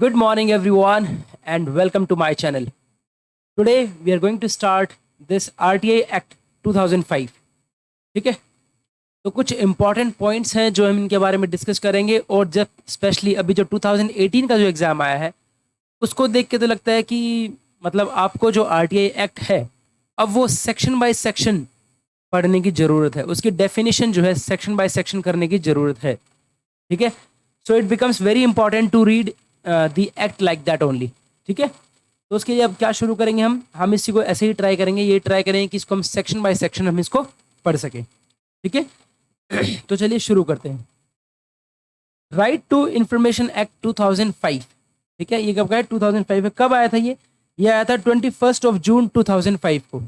Good morning, everyone, and welcome to my channel. Today, we are going to start this RTI Act 2005. ठीक है, तो कुछ important points हैं जो हम इनके बारे में डिस्कस करेंगे। और जब स्पेशली अभी जो 2018 का जो एग्ज़ाम आया है उसको देख के तो लगता है कि मतलब आपको जो RTI एक्ट है अब वो सेक्शन बाय सेक्शन पढ़ने की ज़रूरत है, उसकी डेफिनेशन जो है सेक्शन बाय सेक्शन करने की ज़रूरत है। ठीक है, so it becomes very important to read the act like that only. ठीक है, तो उसके लिए अब क्या शुरू करेंगे, हम इसी को ऐसे ही ट्राई करेंगे, ये ट्राई करेंगे कि इसको हम सेक्शन बाय सेक्शन हम इसको पढ़ सकें। ठीक है, तो चलिए शुरू करते हैं। Right to information act 2005। ठीक है, ये कब का है? 2005 में। कब आया था ये आया था 21 जून 2005 को।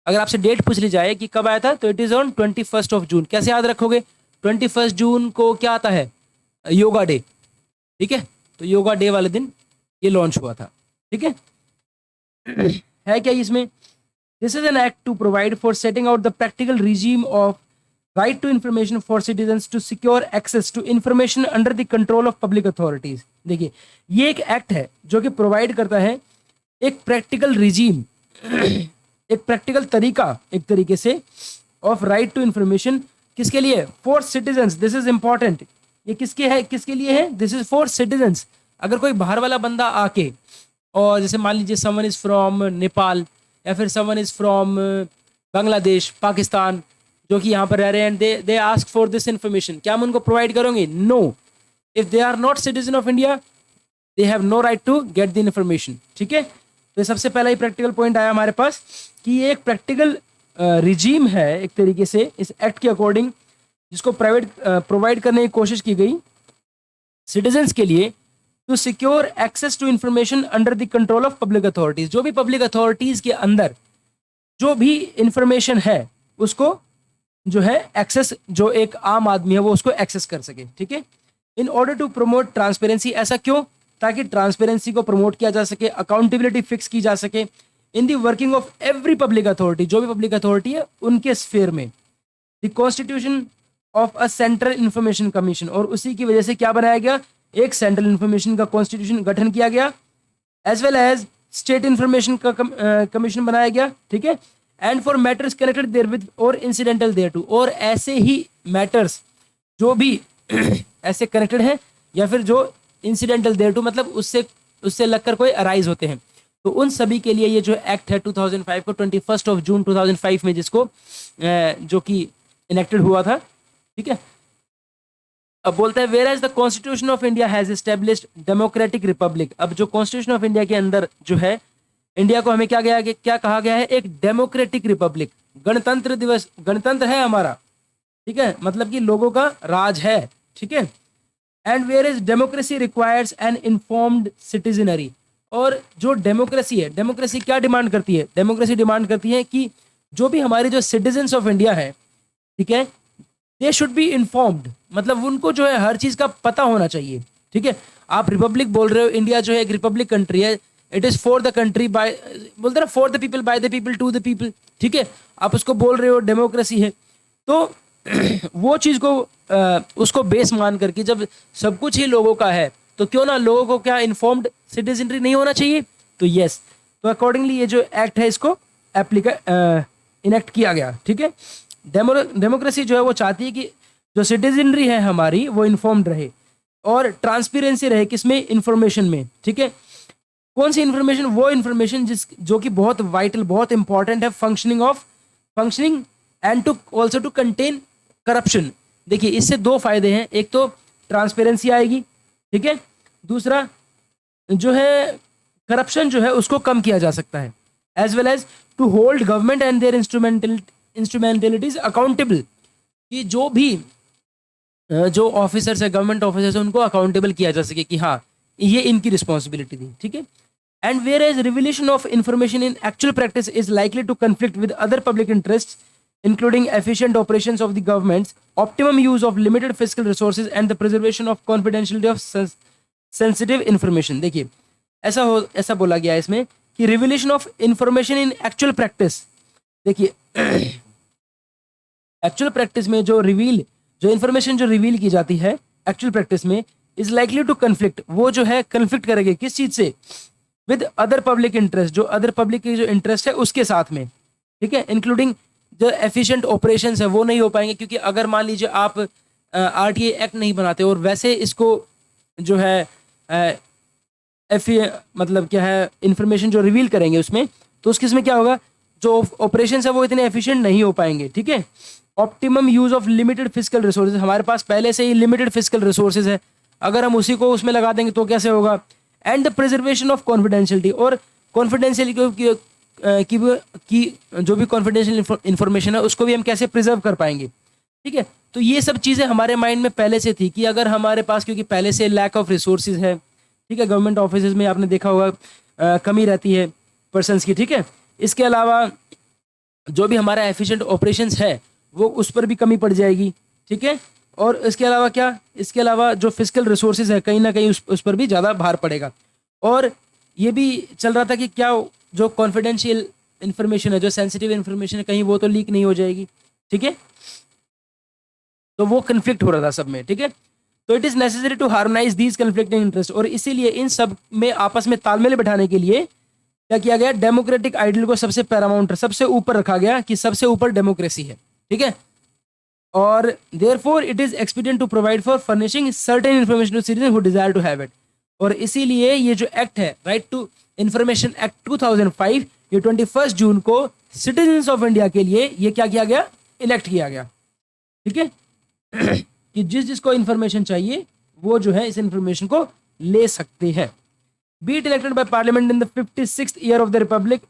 अगर आपसे डेट पूछ ली जाए कि कब आया था तो इट इज़ ऑन 21 जून। कैसे याद रखोगे? 21 जून को क्या आता है? योगा डे। ठीक है, तो योगा डे वाले दिन ये लॉन्च हुआ था। ठीक है क्या इसमें? This is an act to provide for setting out the practical regime of right to information for citizens to secure access to information under the control of public authorities. देखिए, ये एक एक्ट है जो कि प्रोवाइड करता है एक practical regime, एक प्रैक्टिकल तरीका, एक तरीके से ऑफ राइट टू इंफॉर्मेशन। किसके लिए? For citizens. This is important. ये किसके है, किसके लिए है? This is for citizens. अगर कोई बाहर वाला बंदा आके और जैसे मान लीजिए समवन इज फ्रॉम नेपाल या फिर someone is from Bangladesh, Pakistan, जो कि यहाँ पर रह रहे हैं, and they ask for this information, क्या हम उनको प्रोवाइड करोगे? No. If they are not citizen of India they have no right to get the information. ठीक है, तो सबसे पहला ही प्रैक्टिकल पॉइंट आया हमारे पास कि ये एक प्रैक्टिकल रिजीम है एक तरीके से इस एक्ट के अकॉर्डिंग, जिसको प्रोवाइड करने की कोशिश की गई सिटीजन्स के लिए to secure access to information under the control of public authorities. जो भी पब्लिक अथॉरिटीज के अंदर जो भी इंफॉर्मेशन है उसको जो है एक्सेस, जो एक आम आदमी है वो उसको एक्सेस कर सके। ठीक है, in order to promote transparency. ऐसा क्यों? ताकि ट्रांसपेरेंसी को प्रमोट किया जा सके, अकाउंटेबिलिटी फिक्स की जा सके in the working of every public authority. जो भी पब्लिक अथॉरिटी है उनके स्फीयर में। The constitution of a central information commission, और उसी की वजह से क्या बनाया गया? एक सेंट्रल इंफॉर्मेशन का कॉन्स्टिट्यूशन गठन किया गया, as well as state information का कमीशन बनाया गया। ठीक है, and for matters connected therewith और इंसिडेंटल देयर टू, और ऐसे ही मैटर्स जो भी ऐसे कनेक्टेड हैं या फिर जो इंसिडेंटल देयर टू मतलब उससे लगकर कोई अराइज होते हैं, तो उन सभी के लिए ये जो एक्ट है 2005 को 21 जून 2005 में जिसको जो कि इनेक्टेड हुआ था। ठीक है, अब बोलता है whereas the constitution of India has established democratic republic. अब जो कॉन्स्टिट्यूशन ऑफ इंडिया के अंदर जो है, इंडिया को हमें क्या कहा गया है? एक डेमोक्रेटिक रिपब्लिक। गणतंत्र दिवस, गणतंत्र है हमारा। ठीक है, मतलब कि लोगों का राज है। ठीक है, and whereas democracy requires an informed citizenry. और जो डेमोक्रेसी है, डेमोक्रेसी क्या डिमांड करती है? डेमोक्रेसी डिमांड करती है कि जो भी हमारे जो सिटीजन्स ऑफ इंडिया है, ठीक है, दे शुड बी इन्फॉर्म्ड, मतलब उनको जो है हर चीज का पता होना चाहिए। ठीक है, आप रिपब्लिक बोल रहे हो, इंडिया जो है एक रिपब्लिक कंट्री है, it is for the country by, बोलते ना for the people, by the people, to the people. ठीक है, आप उसको बोल रहे हो डेमोक्रेसी है, तो वो चीज को उसको बेस मान करके जब सब कुछ ही लोगों का है तो क्यों ना लोगों को क्या इन्फॉर्म्ड सिटीजनरी नहीं होना चाहिए? तो यस, तो अकॉर्डिंगली ये जो एक्ट है इसको इनेक्ट किया गया। ठीक है, डेमोक्रेसी जो है वो चाहती है कि जो सिटीजनरी है हमारी वो इन्फॉर्म्ड रहे और ट्रांसपेरेंसी रहे किसमें? इंफॉर्मेशन में। ठीक है, कौन सी इंफॉर्मेशन? वो इंफॉर्मेशन जो कि बहुत वाइटल, बहुत इंपॉर्टेंट है functioning and to also to contain corruption. देखिए, इससे दो फायदे हैं, एक तो ट्रांसपेरेंसी आएगी, ठीक है, दूसरा जो है करप्शन जो है उसको कम किया जा सकता है, as well as to hold government and their instrumentalities accountable, कि जो भी जो ऑफिसर्स है, गवर्नमेंट ऑफिसर्स है, उनको अकाउंटेबल किया जा सके कि हाँ ये इनकी रिस्पॉन्सिबिलिटी थी। ठीक है, and whereas revelation of information in actual practice is likely to conflict with other public interest including efficient operations of the governments, optimum use of limited fiscal resources and the preservation of confidentiality of sensitive information। देखिए, ऐसा बोला गया है इसमें कि revelation of information in actual practice. देखिए, actual practice में जो इंफॉर्मेशन जो रिवील की जाती है एक्चुअल प्रैक्टिस में, इज लाइकली टू कन्फ्लिक्ट, वो जो है कन्फ्लिक्ट करेगी किस चीज से, विद अदर पब्लिक इंटरेस्ट, जो अदर पब्लिक की जो इंटरेस्ट है उसके साथ में, ठीक है, इंक्लूडिंग जो एफिशिएंट ऑपरेशंस है वो नहीं हो पाएंगे, क्योंकि अगर मान लीजिए आप आरटीआई एक्ट नहीं बनाते और वैसे इसको जो है मतलब क्या है इंफॉर्मेशन जो रिवील करेंगे उसमें, तो उस किस्म क्या होगा, जो ऑपरेशन है वो इतने एफिशिएंट नहीं हो पाएंगे, ठीक है। Optimum use of limited physical resources, हमारे पास पहले से ही लिमिटेड फिजिकल रिसोर्सेज है, अगर हम उसी को उसमें लगा देंगे तो कैसे होगा। And the preservation of confidentiality, और कॉन्फिडेंशियलिटी की जो भी कॉन्फिडेंशियल इंफॉर्मेशन है उसको भी हम कैसे प्रिजर्व कर पाएंगे, ठीक है। तो ये सब चीज़ें हमारे माइंड में पहले से थी कि अगर हमारे पास, क्योंकि पहले से लैक ऑफ रिसोर्सेज है, ठीक है, गवर्नमेंट ऑफिस में आपने देखा होगा कमी रहती है पर्सनस की, ठीक है। इसके अलावा जो भी हमारा एफिशिएंट ऑपरेशंस है वो उस पर भी कमी पड़ जाएगी, ठीक है। और इसके अलावा क्या, इसके अलावा जो फिजिकल रिसोर्सेज है कहीं ना कहीं उस पर भी ज़्यादा भार पड़ेगा। और ये भी चल रहा था कि क्या जो कॉन्फिडेंशियल इंफॉर्मेशन है, जो सेंसिटिव इंफॉर्मेशन है, कहीं वो तो लीक नहीं हो जाएगी, ठीक है। तो वो कन्फ्लिक्ट हो रहा था सब में, ठीक है। तो it is necessary to harmonise these conflicting interest, और इसीलिए इन सब में आपस में तालमेल बैठाने के लिए क्या किया गया, डेमोक्रेटिक आइडियल को सबसे पैरामाउंट, सबसे ऊपर रखा गया कि सबसे ऊपर डेमोक्रेसी है, ठीक है। और therefore it is expedient to provide for furnishing certain information to citizen who desire to have it, और इसीलिए ये जो एक्ट है, राइट टू इंफॉर्मेशन एक्ट 2005, ये 21 जून को सिटीजन्स ऑफ इंडिया के लिए ये क्या किया गया, इलेक्ट किया गया, ठीक है। कि जिसको इंफॉर्मेशन चाहिए वो जो है इस इंफॉर्मेशन को ले सकते हैं। Be it elected by parliament in the 56th year of the republic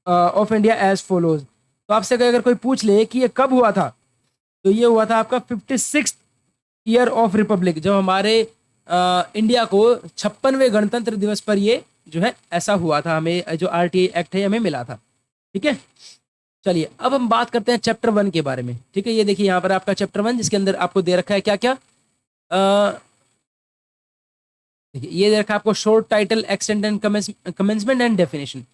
of India as follows. तो आपसे अगर कोई पूछ ले कि ये कब हुआ था, तो ये हुआ था आपका 56th ईयर ऑफ रिपब्लिक, जब हमारे इंडिया को 56वें गणतंत्र दिवस पर ये जो है ऐसा हुआ था, हमें जो आरटीआई एक्ट है हमें मिला था, ठीक है। चलिए अब हम बात करते हैं चैप्टर 1 के बारे में, ठीक है। ये देखिए यहाँ पर आपका चैप्टर 1, जिसके अंदर आपको दे रखा है क्या क्या, ये दे रखा है आपको short title, extent and commencement and definition.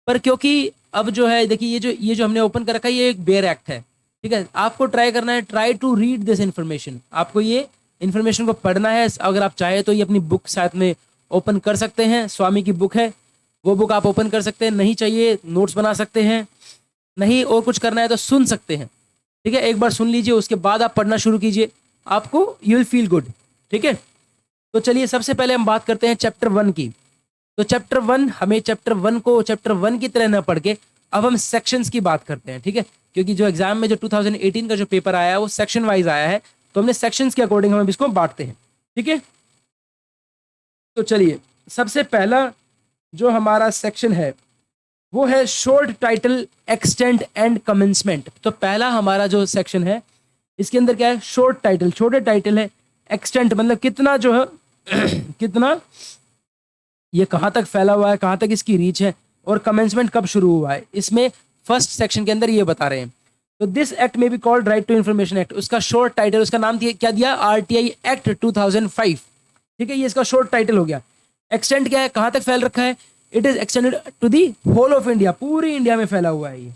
पर क्योंकि अब जो है देखिए ये जो हमने ओपन कर रखा है ये एक बेयर एक्ट है, ठीक है। आपको ट्राई करना है, try to read this information, आपको ये इन्फॉर्मेशन को पढ़ना है। अगर आप चाहे तो ये अपनी बुक साथ में ओपन कर सकते हैं, स्वामी की बुक है वो बुक आप ओपन कर सकते हैं, नहीं चाहिए नोट्स बना सकते हैं, नहीं और कुछ करना है तो सुन सकते हैं, ठीक है। एक बार सुन लीजिए, उसके बाद आप पढ़ना शुरू कीजिए, आपको यू विल फील गुड, ठीक है। तो चलिए सबसे पहले हम बात करते हैं चैप्टर 1 की। तो चैप्टर 1, हमें चैप्टर 1 को चैप्टर 1 की तरह न पढ़ के अब हम सेक्शंस की बात करते हैं, ठीक है। क्योंकि जो एग्जाम में जो 2018 का जो पेपर आया है वो सेक्शन वाइज आया है, तो हमने सेक्शंस के अकॉर्डिंग हम इसको बांटते हैं, ठीक है। तो चलिए सबसे पहला जो हमारा सेक्शन है वो है short title, extent and commencement. तो पहला हमारा जो सेक्शन है इसके अंदर क्या है, शॉर्ट टाइटल, छोटे टाइटल है, एक्सटेंट मतलब कितना जो है कितना ये कहाँ तक फैला हुआ है, कहाँ तक इसकी रीच है, और कमेंसमेंट कब शुरू हुआ है, इसमें फर्स्ट सेक्शन के अंदर ये बता रहे हैं। तो this act may be called right to information act, उसका शॉर्ट टाइटल, उसका नाम क्या दिया, आरटीआई एक्ट 2005, ठीक है। ये इसका शॉर्ट टाइटल हो गया। एक्सटेंट क्या है, कहाँ तक फैल रखा है, it is extended to the whole of India, पूरी इंडिया में फैला हुआ है ये,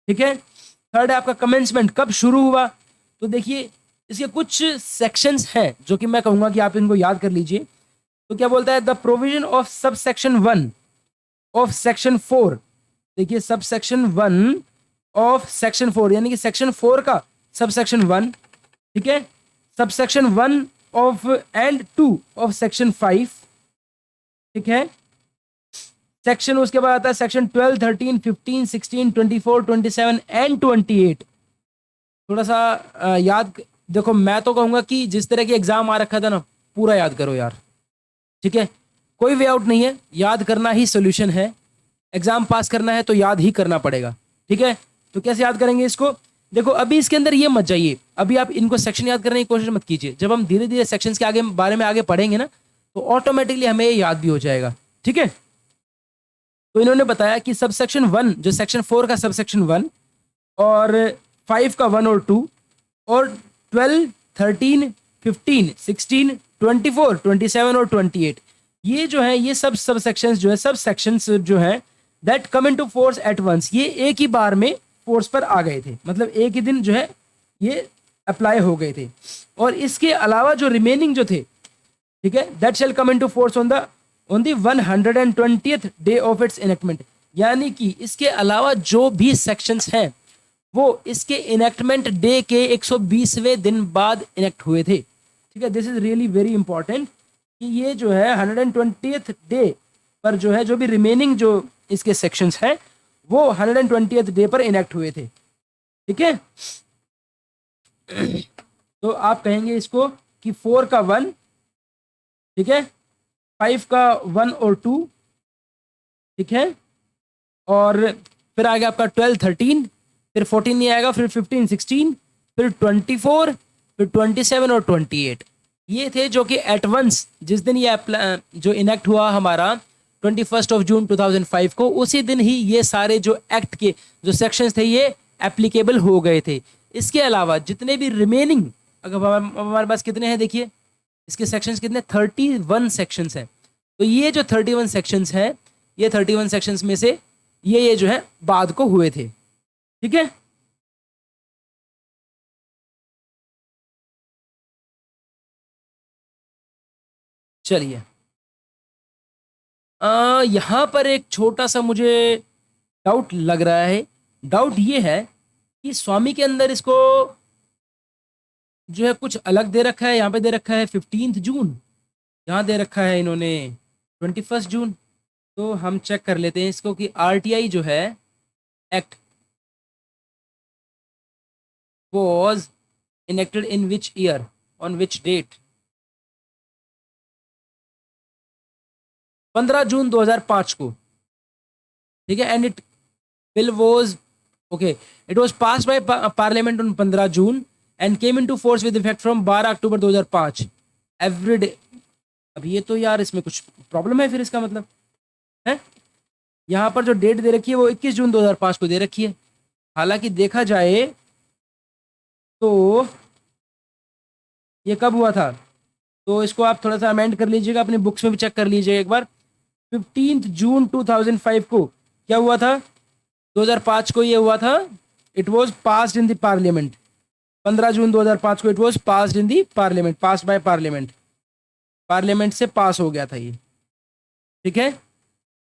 ठीक है। थर्ड है आपका कमेंसमेंट, कब शुरू हुआ। तो देखिए इसके कुछ सेक्शंस हैं जो कि मैं कहूंगा कि आप इनको याद कर लीजिए। तो क्या बोलता है, the provision of sub section 1 of section 4, देखिए सब सेक्शन 1 ऑफ सेक्शन 4 यानी कि सेक्शन 4 का सब सेक्शन 1, ठीक है, sub section 1 of and 2 of section 5, ठीक है। सेक्शन उसके बाद आता है सेक्शन 12, 13, 15, 16, 24, 27 एंड 28। थोड़ा सा याद देखो, मैं तो कहूंगा कि जिस तरह की एग्जाम आ रखा था ना, पूरा याद करो यार, ठीक है। कोई वे आउट नहीं है, याद करना ही सोल्यूशन है। एग्जाम पास करना है तो याद ही करना पड़ेगा, ठीक है। तो कैसे याद करेंगे इसको, देखो अभी इसके अंदर ये मत जाइए, अभी आप इनको सेक्शन याद करने की कोशिश मत कीजिए। जब हम धीरे धीरे सेक्शंस के आगे बारे में आगे पढ़ेंगे ना, तो ऑटोमेटिकली हमें ये याद भी हो जाएगा, ठीक है। तो इन्होंने बताया कि सब सेक्शन 1, जो सेक्शन 4 का सब सेक्शन 1 और 5 का 1 और 2 और 12, 13, 15, 16, 24, 27 और 28, ये जो है ये सब सेक्शंस जो है, सब सेक्शंस जो है that come into force at once, ये एक ही बार में फोर्स पर आ गए थे, मतलब एक ही दिन जो है ये अप्लाई हो गए थे। और इसके अलावा जो रिमेनिंग जो थे ठीक है, that shall come into force on the 120th day of its enactment. यानी कि इसके अलावा जो भी सेक्शंस हैं वो इसके इनेक्टमेंट डे के 120वें दिन बाद इनेक्ट हुए थे। ठीक है, this is really very important कि ये जो है 120th डे पर जो है जो भी रिमेनिंग जो इसके सेक्शंस हैं वो 120th डे पर इनेक्ट हुए थे। ठीक है, तो आप कहेंगे इसको कि 4 का 1, ठीक है, 5 का 1 और 2, ठीक है, और फिर आ गया आपका 12 13, फिर 14 नहीं आएगा, फिर 15 16, फिर 24, फिर 27 और 28। ये थे जो कि एट वंस जिस दिन ये जो इनेक्ट हुआ हमारा 21 जून 2005 को, उसी दिन ही ये सारे जो एक्ट के जो सेक्शंस थे ये एप्लीकेबल हो गए थे। इसके अलावा जितने भी रिमेनिंग, अगर हमारे पास कितने हैं देखिए, इसके सेक्शंस कितने, 31 सेक्शंस हैं। तो ये जो 31 सेक्शंस हैं, ये 31 सेक्शंस में से ये जो है बाद को हुए थे। ठीक है, चलिए यहाँ पर एक छोटा सा मुझे डाउट लग रहा है। डाउट ये है कि स्वामी के अंदर इसको जो है कुछ अलग दे रखा है, यहाँ पे दे रखा है 15 जून, यहाँ दे रखा है इन्होंने 21 जून। तो हम चेक कर लेते हैं इसको कि आरटीआई जो है act was enacted in which year, on which date? 15 जून 2005 को। ठीक है, and it bill was okay, it was passed by parliament on 15 June and came into force with effect from 12 October 2005 every day. अब ये तो यार इसमें कुछ problem है, फिर इसका मतलब है यहाँ पर जो डेट दे रखी है वो 21 जून 2005 को दे रखी है। हालांकि देखा जाए तो ये कब हुआ था, तो इसको आप थोड़ा सा अमेंड कर लीजिएगा, अपनी बुक्स में भी चेक कर लीजिएगा एक बार। 15 जून 2005 को क्या हुआ था, 2005 को ये हुआ था, it was passed in the parliament. 15 जून 2005 को it was passed in the parliament, passed by parliament, parliament से पास हो गया था ये। ठीक है,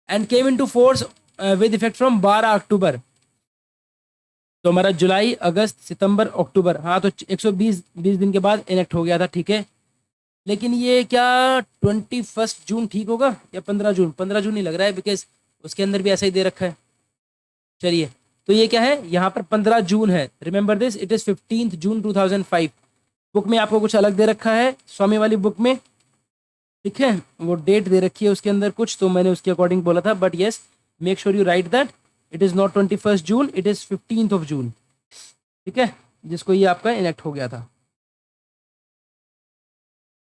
and came into force with effect from 12 अक्टूबर। तो हमारा जुलाई, अगस्त, सितंबर, अक्टूबर, हाँ तो 120 दिन के बाद इनेक्ट हो गया था। ठीक है, लेकिन ये क्या 21 जून ठीक होगा या 15 जून? 15 जून नहीं लग रहा है, बिकॉज उसके अंदर भी ऐसा ही दे रखा है। चलिए, तो ये क्या है, यहाँ पर 15 जून है। Remember this, it is 15 June 2005। Book में आपको कुछ अलग दे रखा है, स्वामी वाली बुक में। ठीक है, वो डेट दे रखी है उसके अंदर कुछ, तो मैंने उसके अकॉर्डिंग बोला था। But yes, make sure you right that it is not 21 June, it is 15 जून। ठीक है, जिसको ये आपका इनेक्ट हो गया था।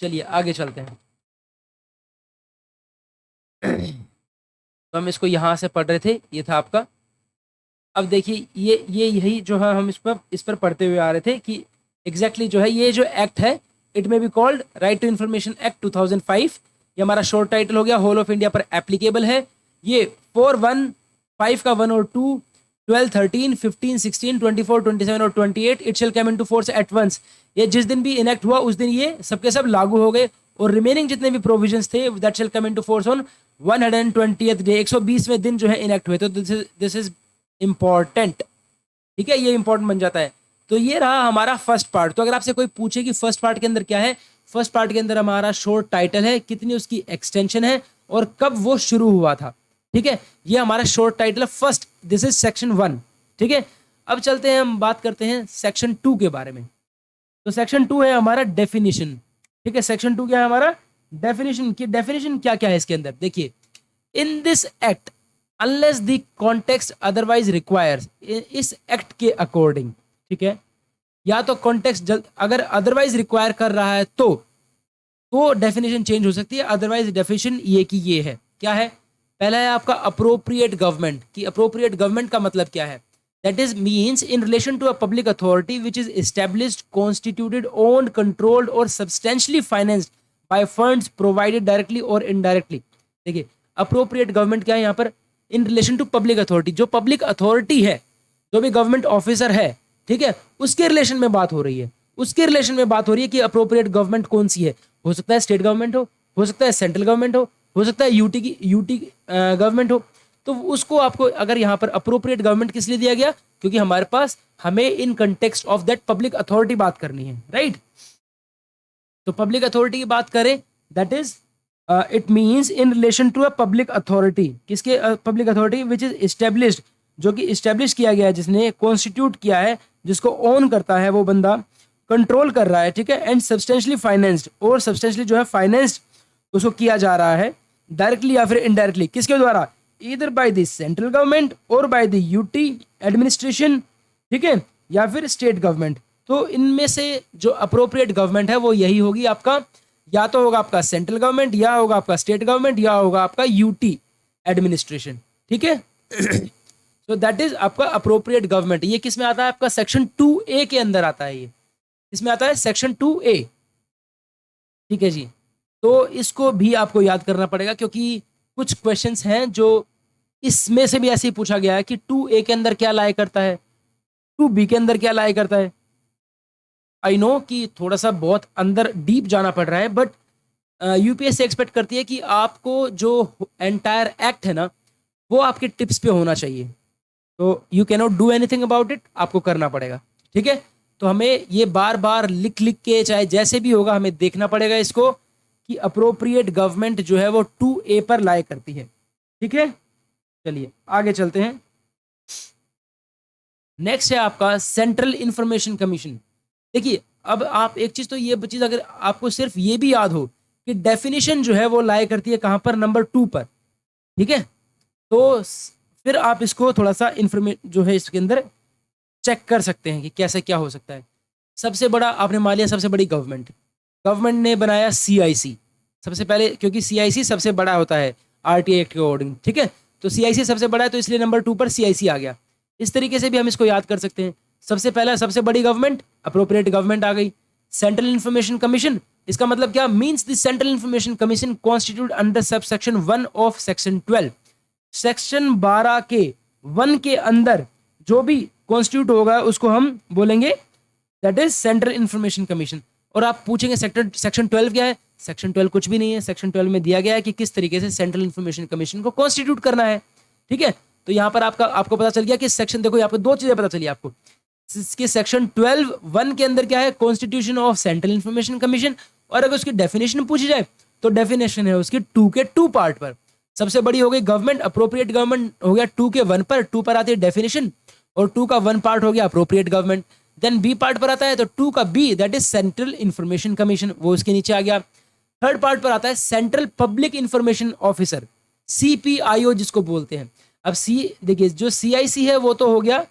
चलिए आगे चलते हैं। तो हम इसको यहाँ से पढ़ रहे थे, ये था आपका। अब देखिए ये यही जो है हम इस पर पढ़ते हुए आ रहे थे कि एग्जैक्टली जो है ये जो एक्ट है, it may be called right to information act 2005। ये हमारा शॉर्ट टाइटल हो गया, होल ऑफ इंडिया पर एप्लीकेबल है। ये 4 1 5 का 1 और 2, 12 13 15 16 24 27 और 28 it shall come into force at once. ये जिस दिन भी इनेक्ट हुआ उस दिन ये सबके सब लागू हो गए, और रिमेनिंग जितने भी प्रोविजंस थे that shall come into force on 120th day, 120वें दिन जो है इनेक्ट हुए। तो दिस इज इम्पॉर्टेंट। ठीक है, ये इंपॉर्टेंट बन जाता है। तो ये रहा हमारा फर्स्ट पार्ट। तो अगर आपसे कोई पूछे कि फर्स्ट पार्ट के अंदर क्या है, फर्स्ट पार्ट के अंदर हमारा शॉर्ट टाइटल है, कितनी उसकी एक्सटेंशन है और कब वो शुरू हुआ था। ठीक है, ये हमारा शॉर्ट टाइटल है फर्स्ट, दिस इज सेक्शन 1। ठीक है, अब चलते हैं, हम बात करते हैं सेक्शन 2 के बारे में। तो सेक्शन 2 है हमारा डेफिनेशन। ठीक है, सेक्शन 2 क्या है हमारा, डेफिनेशन। की डेफिनेशन क्या क्या है इसके अंदर देखिए, in this act unless the context otherwise requires, इस एक्ट के अकॉर्डिंग। ठीक है, या तो कॉन्टेक्स्ट अगर अदरवाइज रिक्वायर कर रहा है तो डेफिनेशन चेंज हो सकती है। अदरवाइज डेफिनेशन ये की ये है, क्या है, पहला है आपका अप्रोप्रिएट गवर्नमेंट। की अप्रोप्रिएट गवर्नमेंट का मतलब क्या है, that is means in relation to a public authority which is established, constituted, owned, controlled और substantially financed by funds provided directly और इनडायरेक्टली। देखिए, अप्रोप्रिएट गवर्नमेंट क्या है यहाँ पर, in relation to public authority, जो पब्लिक अथॉरिटी है, जो भी गवर्नमेंट ऑफिसर है, ठीक है, उसके रिलेशन में बात हो रही है। उसके रिलेशन में बात हो रही है कि अप्रोप्रिएट गवर्नमेंट कौन सी है। हो सकता है स्टेट गवर्नमेंट हो हो सकता है सेंट्रल गवर्नमेंट हो सकता है यूटी गवर्नमेंट हो। तो उसको आपको अगर यहाँ पर अप्रोप्रिएट गवर्नमेंट किस लिए दिया गया, क्योंकि हमारे पास हमें in context of that public authority बात करनी है, राइट। तो पब्लिक अथॉरिटी की बात करें, that is it means in relation to a public authority, किसके public authority which is established, जो कि इस्टेब्लिश किया गया है, जिसने कॉन्स्टिट्यूट किया है, जिसको ओन करता है वो बंदा, कंट्रोल कर रहा है, ठीक है, एंड सब्सटेंशियली फाइनेंस्ड, और सब्सटेंशियली जो है फाइनेंस्ड उसको किया जा रहा है डायरेक्टली या फिर इनडायरेक्टली, किसके द्वारा, either by the central government और बाय द यूटी एडमिनिस्ट्रेशन, ठीक है, या फिर स्टेट गवर्नमेंट। तो इनमें से जो अप्रोप्रिएट गवर्नमेंट है वो यही होगी आपका, या तो होगा आपका सेंट्रल गवर्नमेंट, या होगा आपका स्टेट गवर्नमेंट, या होगा आपका यूटी एडमिनिस्ट्रेशन, ठीक है। तो दैट इज आपका अप्रोप्रिएट गवर्नमेंट। ये किस में आता है, आपका सेक्शन 2A के अंदर आता है, ये इसमें आता है सेक्शन 2A, ठीक है जी। तो इसको भी आपको याद करना पड़ेगा, क्योंकि कुछ क्वेश्चंस हैं जो इसमें से भी ऐसे ही पूछा गया है कि 2A के अंदर क्या लाई करता है, 2B के अंदर क्या लाई करता है। आई नो कि थोड़ा सा बहुत अंदर डीप जाना पड़ रहा है, बट यूपीएससी एक्सपेक्ट करती है कि आपको जो एंटायर एक्ट है ना वो आपके टिप्स पे होना चाहिए। तो you can not do anything about it, आपको करना पड़ेगा, ठीक है। तो हमें ये बार बार लिख लिख के, चाहे जैसे भी होगा, हमें देखना पड़ेगा इसको कि अप्रोप्रिएट गवर्नमेंट जो है वो 2A पर लाई करती है, ठीक है। चलिए आगे चलते हैं। नेक्स्ट है आपका सेंट्रल इंफॉर्मेशन कमीशन। देखिए अब आप एक चीज, तो ये चीज अगर आपको सिर्फ ये भी याद हो कि डेफिनेशन जो है वो लाई करती है कहां पर, नंबर 2 पर, ठीक है। तो फिर आप इसको थोड़ा सा इंफॉर्मेशन जो है इसके अंदर चेक कर सकते हैं कि कैसे क्या हो सकता है। सबसे बड़ा आपने मान लिया, सबसे बड़ी गवर्नमेंट ने बनाया CIC सबसे पहले, क्योंकि CIC सबसे बड़ा होता है RTI एक्ट के अकॉर्डिंग, ठीक है। तो CIC सबसे बड़ा है, तो इसलिए नंबर 2 पर CIC आ गया। इस तरीके से भी हम इसको याद कर सकते हैं। सबसे पहला सबसे बड़ी गवर्नमेंट, अप्रोप्रिएट गवर्नमेंट आ गई। सेंट्रल इंफॉर्मेशन कमीशन, इसका मतलब क्या, means the central information commission constitute under sub section 1 of section 12, section 12 के 1 के अंदर जो भी कॉन्स्टिट्यूट होगा उसको हम बोलेंगे that is central information commission. और आप पूछेंगे सेक्शन 12 क्या है, सेक्शन 12 कुछ भी नहीं है। सेक्शन 12 में दिया गया है कि किस तरीके से सेंट्रल इंफॉर्मेशन कमीशन को कॉन्स्टिट्यूट करना है, ठीक है। तो यहाँ पर आपको पता चल गया कि सेक्शन, देखो यहाँ पर दो चीजें पता चली आपको कि सेक्शन 12(1) के अंदर क्या है, constitution of central information commission. और अगर उसकी डेफिनेशन पूछी जाए तो डेफिनेशन है उसकी 2 के 2 पार्ट पर। सबसे बड़ी हो गई गवर्नमेंट, अप्रोप्रिएट गवर्नमेंट हो गया 2 के 1 पर, 2 पर आती है डेफिनेशन, और 2 का 1 पार्ट हो गया appropriate government. Then B part पर आता है तो 2 का B that is central information commission, वो उसके नीचे आ गया। थर्ड पार्ट पर आता है central public information officer, CPIO जिसको बोलते हैं। अब देखिए जो CIC है वो तो हो गया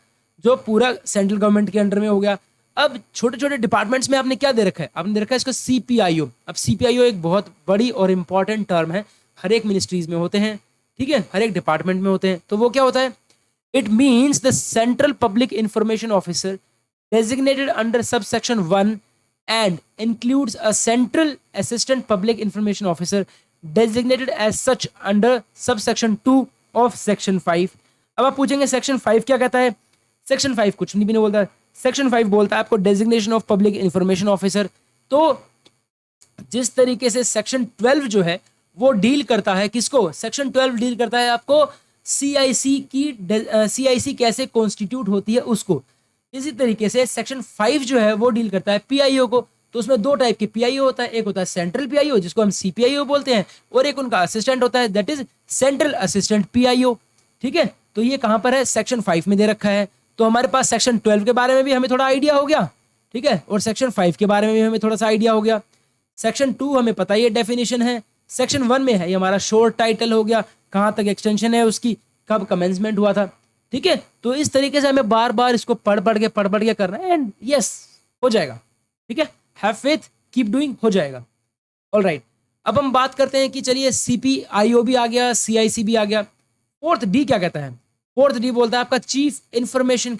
जो पूरा सेंट्रल गवर्नमेंट के अंडर में हो गया। अब छोटे छोटे डिपार्टमेंट्स में आपने क्या दे रखा है, आपने दे रखा है इसको CPIO। अब CPIO एक बहुत बड़ी और इंपॉर्टेंट टर्म है, हर एक मिनिस्ट्रीज में होते हैं, ठीक है, हर एक डिपार्टमेंट में होते हैं। तो वो क्या होता है, it means the central public information officer designated under subsection 1 and includes a central assistant public information officer designated as such under subsection 2 of section 5। अब आप पूछेंगे सेक्शन 5 क्या कहता है, सेक्शन 5 कुछ भी नहीं बोलता। सेक्शन 5 बोलता है आपको designation of public information officer. तो जिस तरीके से सेक्शन 12 जो है वो डील करता है किसको, सेक्शन 12 डील करता है आपको CIC कैसे कॉन्स्टिट्यूट होती है उसको। इसी तरीके से सेक्शन 5 जो है वो डील करता है PIO को। तो उसमें दो टाइप के PIO होता है, एक होता है सेंट्रल PIO जिसको हम CPIO बोलते हैं, और एक उनका असिस्टेंट होता है that is central assistant PIO, ठीक है। तो ये कहां पर है, सेक्शन 5 में दे रखा है। तो हमारे पास सेक्शन 12 के बारे में भी हमें थोड़ा आइडिया हो गया, ठीक है, और सेक्शन 5 के बारे में भी हमें थोड़ा सा आइडिया हो गया। सेक्शन 2 हमें पता ही है डेफिनेशन है, सेक्शन 1 में है ये हमारा शॉर्ट टाइटल हो गया, कहां तक एक्सटेंशन है उसकी, कब कमेंसमेंट हुआ था, ठीक है। तो इस तरीके से हमें बार बार इसको पढ़ पढ़ के करना है, एंड यस हो जाएगा, ठीक है, हैव फेथ, कीप डूइंग, हो जाएगा। ऑलराइट, अब हम बात करते हैं कि चलिए CPIO भी आ गया, CIC भी आ गया। फोर्थ D क्या कहता है, फोर्थ D बोलता है आपका चीफ इंफॉर्मेशन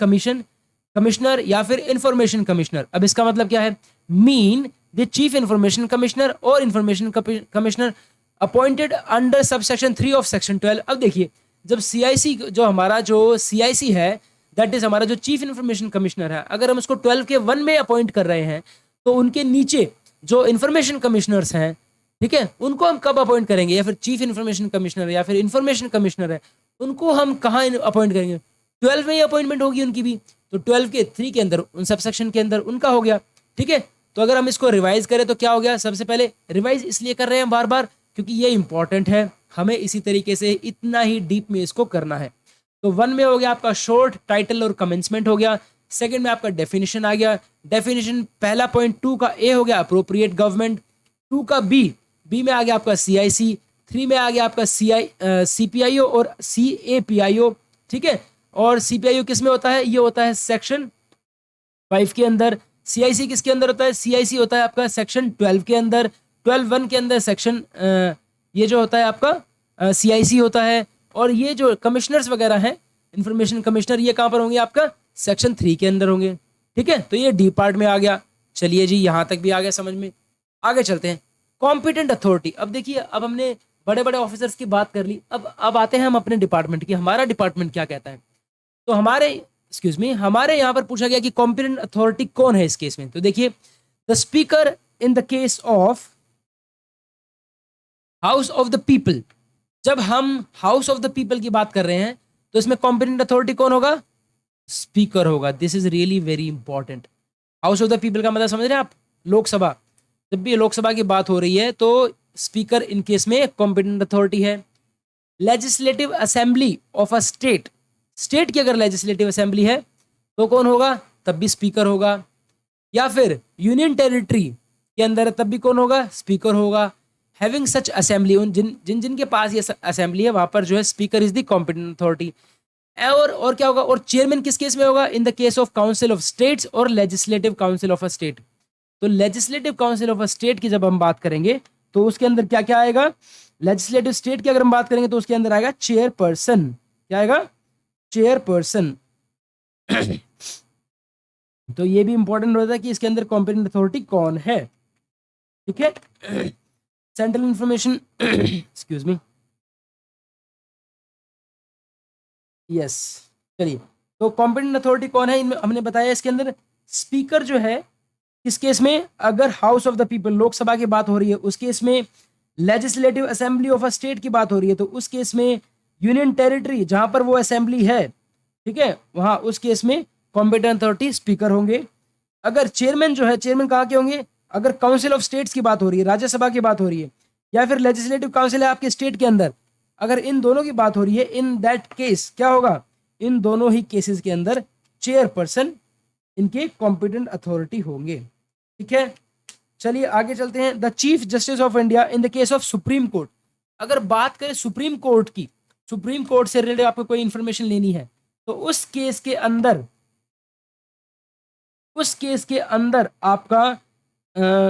कमिश्नर या फिर इंफॉर्मेशन कमिश्नर। अब इसका मतलब क्या है, mean the chief information commissioner और information commissioner appointed under sub section 3 of section 12। अब देखिए जब CIC जो हमारा जो CIC है दैट इज हमारा जो चीफ इंफॉर्मेशन कमिश्नर है, अगर हम उसको 12 के 1 में अपॉइंट कर रहे हैं तो उनके नीचे जो इंफॉर्मेशन कमिश्नर्स हैं ठीक है, उनको हम कब अपॉइंट करेंगे, या फिर चीफ इन्फॉर्मेशन कमिश्नर या फिर इन्फॉर्मेशन कमिश्नर है, उनको हम कहाँ अपॉइंट करेंगे, 12 में ही अपॉइंटमेंट होगी उनकी भी, तो 12 के 3 के अंदर उन सब सेक्शन के अंदर उनका हो गया। ठीक है, तो अगर हम इसको रिवाइज करें तो क्या हो गया, सबसे पहले रिवाइज इसलिए कर रहे हैं बार बार क्योंकि ये इंपॉर्टेंट है, हमें इसी तरीके से इतना ही डीप में इसको करना है। तो 1 में हो गया आपका शॉर्ट, टाइटल और कमेंसमेंट हो गया। सेकंड में आपका डेफिनेशन आ गया, डेफिनेशन पहला पॉइंट 2 का ए हो गया अप्रोप्रिएट गवर्नमेंट, 2 का बी में आ गया आपका सीआईसी, 3 में आ गया आपका सीपीआईओ और सीएपीआईओ। ठीक है, और सीपीआईओ किस में होता है, ये होता है सेक्शन 5 के अंदर। सीआईसी किसके अंदर होता है, सीआईसी होता है आपका सेक्शन 12 के अंदर, 12(1) के अंदर सेक्शन ये जो होता है आपका सीआईसी होता है। और ये जो कमिश्नर्स वगैरह हैं, इंफॉर्मेशन कमिश्नर, ये कहाँ पर होंगे, आपका सेक्शन 3 के अंदर होंगे। ठीक है, तो ये डी पार्ट में आ गया। चलिए जी, यहाँ तक भी आ गया समझ में। आगे चलते हैं, कॉम्पिटेंट अथॉरिटी। अब देखिए, अब हमने बड़े बड़े ऑफिसर्स की बात कर ली, अब आते हैं हम अपने डिपार्टमेंट की, हमारा डिपार्टमेंट क्या कहता है। तो हमारे यहाँ पर पूछा गया कि कॉम्पिटेंट अथॉरिटी कौन है इस केस में। तो देखिए, the speaker in the case of house of the people, जब हम हाउस ऑफ द पीपल की बात कर रहे हैं तो इसमें कॉम्पिटेंट अथॉरिटी कौन होगा, स्पीकर होगा। This is really very important. House of the people का मतलब समझ रहे हैं आप, लोकसभा। जब भी लोकसभा की बात हो रही है तो स्पीकर इन केस में कॉम्पिटेंट अथॉरिटी है। Legislative assembly of a state, state की अगर लेजिस्लेटिव असेंबली है तो कौन होगा, तब भी स्पीकर होगा। या फिर यूनियन टेरिटरी के अंदर तब भी कौन होगा, स्पीकर होगा। हैविंग सच असेंबली, जिन के पास ये असेंबली है वहां पर जो है speaker is the competent authority. और क्या होगा, और चेयरमैन किस केस में होगा, in the case of council of states और legislative council of a state. तो legislative council of a state की जब हम बात करेंगे तो उसके अंदर क्या क्या आएगा, लेजिस्लेटिव स्टेट की अगर हम बात करेंगे तो उसके अंदर आएगा चेयरपर्सन। क्या आएगा, चेयरपर्सन। तो ये भी इंपॉर्टेंट होता है कि इसके अंदर कॉम्पिटेंट अथॉरिटी कौन है। ठीक है, central information excuse me, yes. चलिए, तो कॉम्पिटेंट अथॉरिटी कौन है, इनमें हमने बताया इसके अंदर स्पीकर जो है, इस केस में अगर house of the people Lok Sabha की बात हो रही है उस केस में, legislative assembly of a state की बात हो रही है तो उस केस में, यूनियन टेरिटरी जहां पर वो असेंबली है, ठीक है, वहां उस केस में कॉम्पिटेंट अथॉरिटी स्पीकर होंगे। अगर चेयरमैन जो है, चेयरमैन कहाँ के होंगे, अगर काउंसिल ऑफ स्टेट्स की बात हो रही है, राज्यसभा की बात हो रही है, या फिर लेजिस्लेटिव काउंसिल है आपके स्टेट के अंदर, अगर इन दोनों की बात हो रही है, इन दैट केस क्या होगा, इन दोनों ही केसेस के अंदर चेयरपर्सन इनके कॉम्पिटेंट अथॉरिटी होंगे। ठीक है, चलिए आगे चलते हैं। The chief justice of India in the case of supreme court, अगर बात करें सुप्रीम कोर्ट की, सुप्रीम कोर्ट से रिलेटेड आपको कोई इंफॉर्मेशन लेनी है तो उस केस के अंदर आपका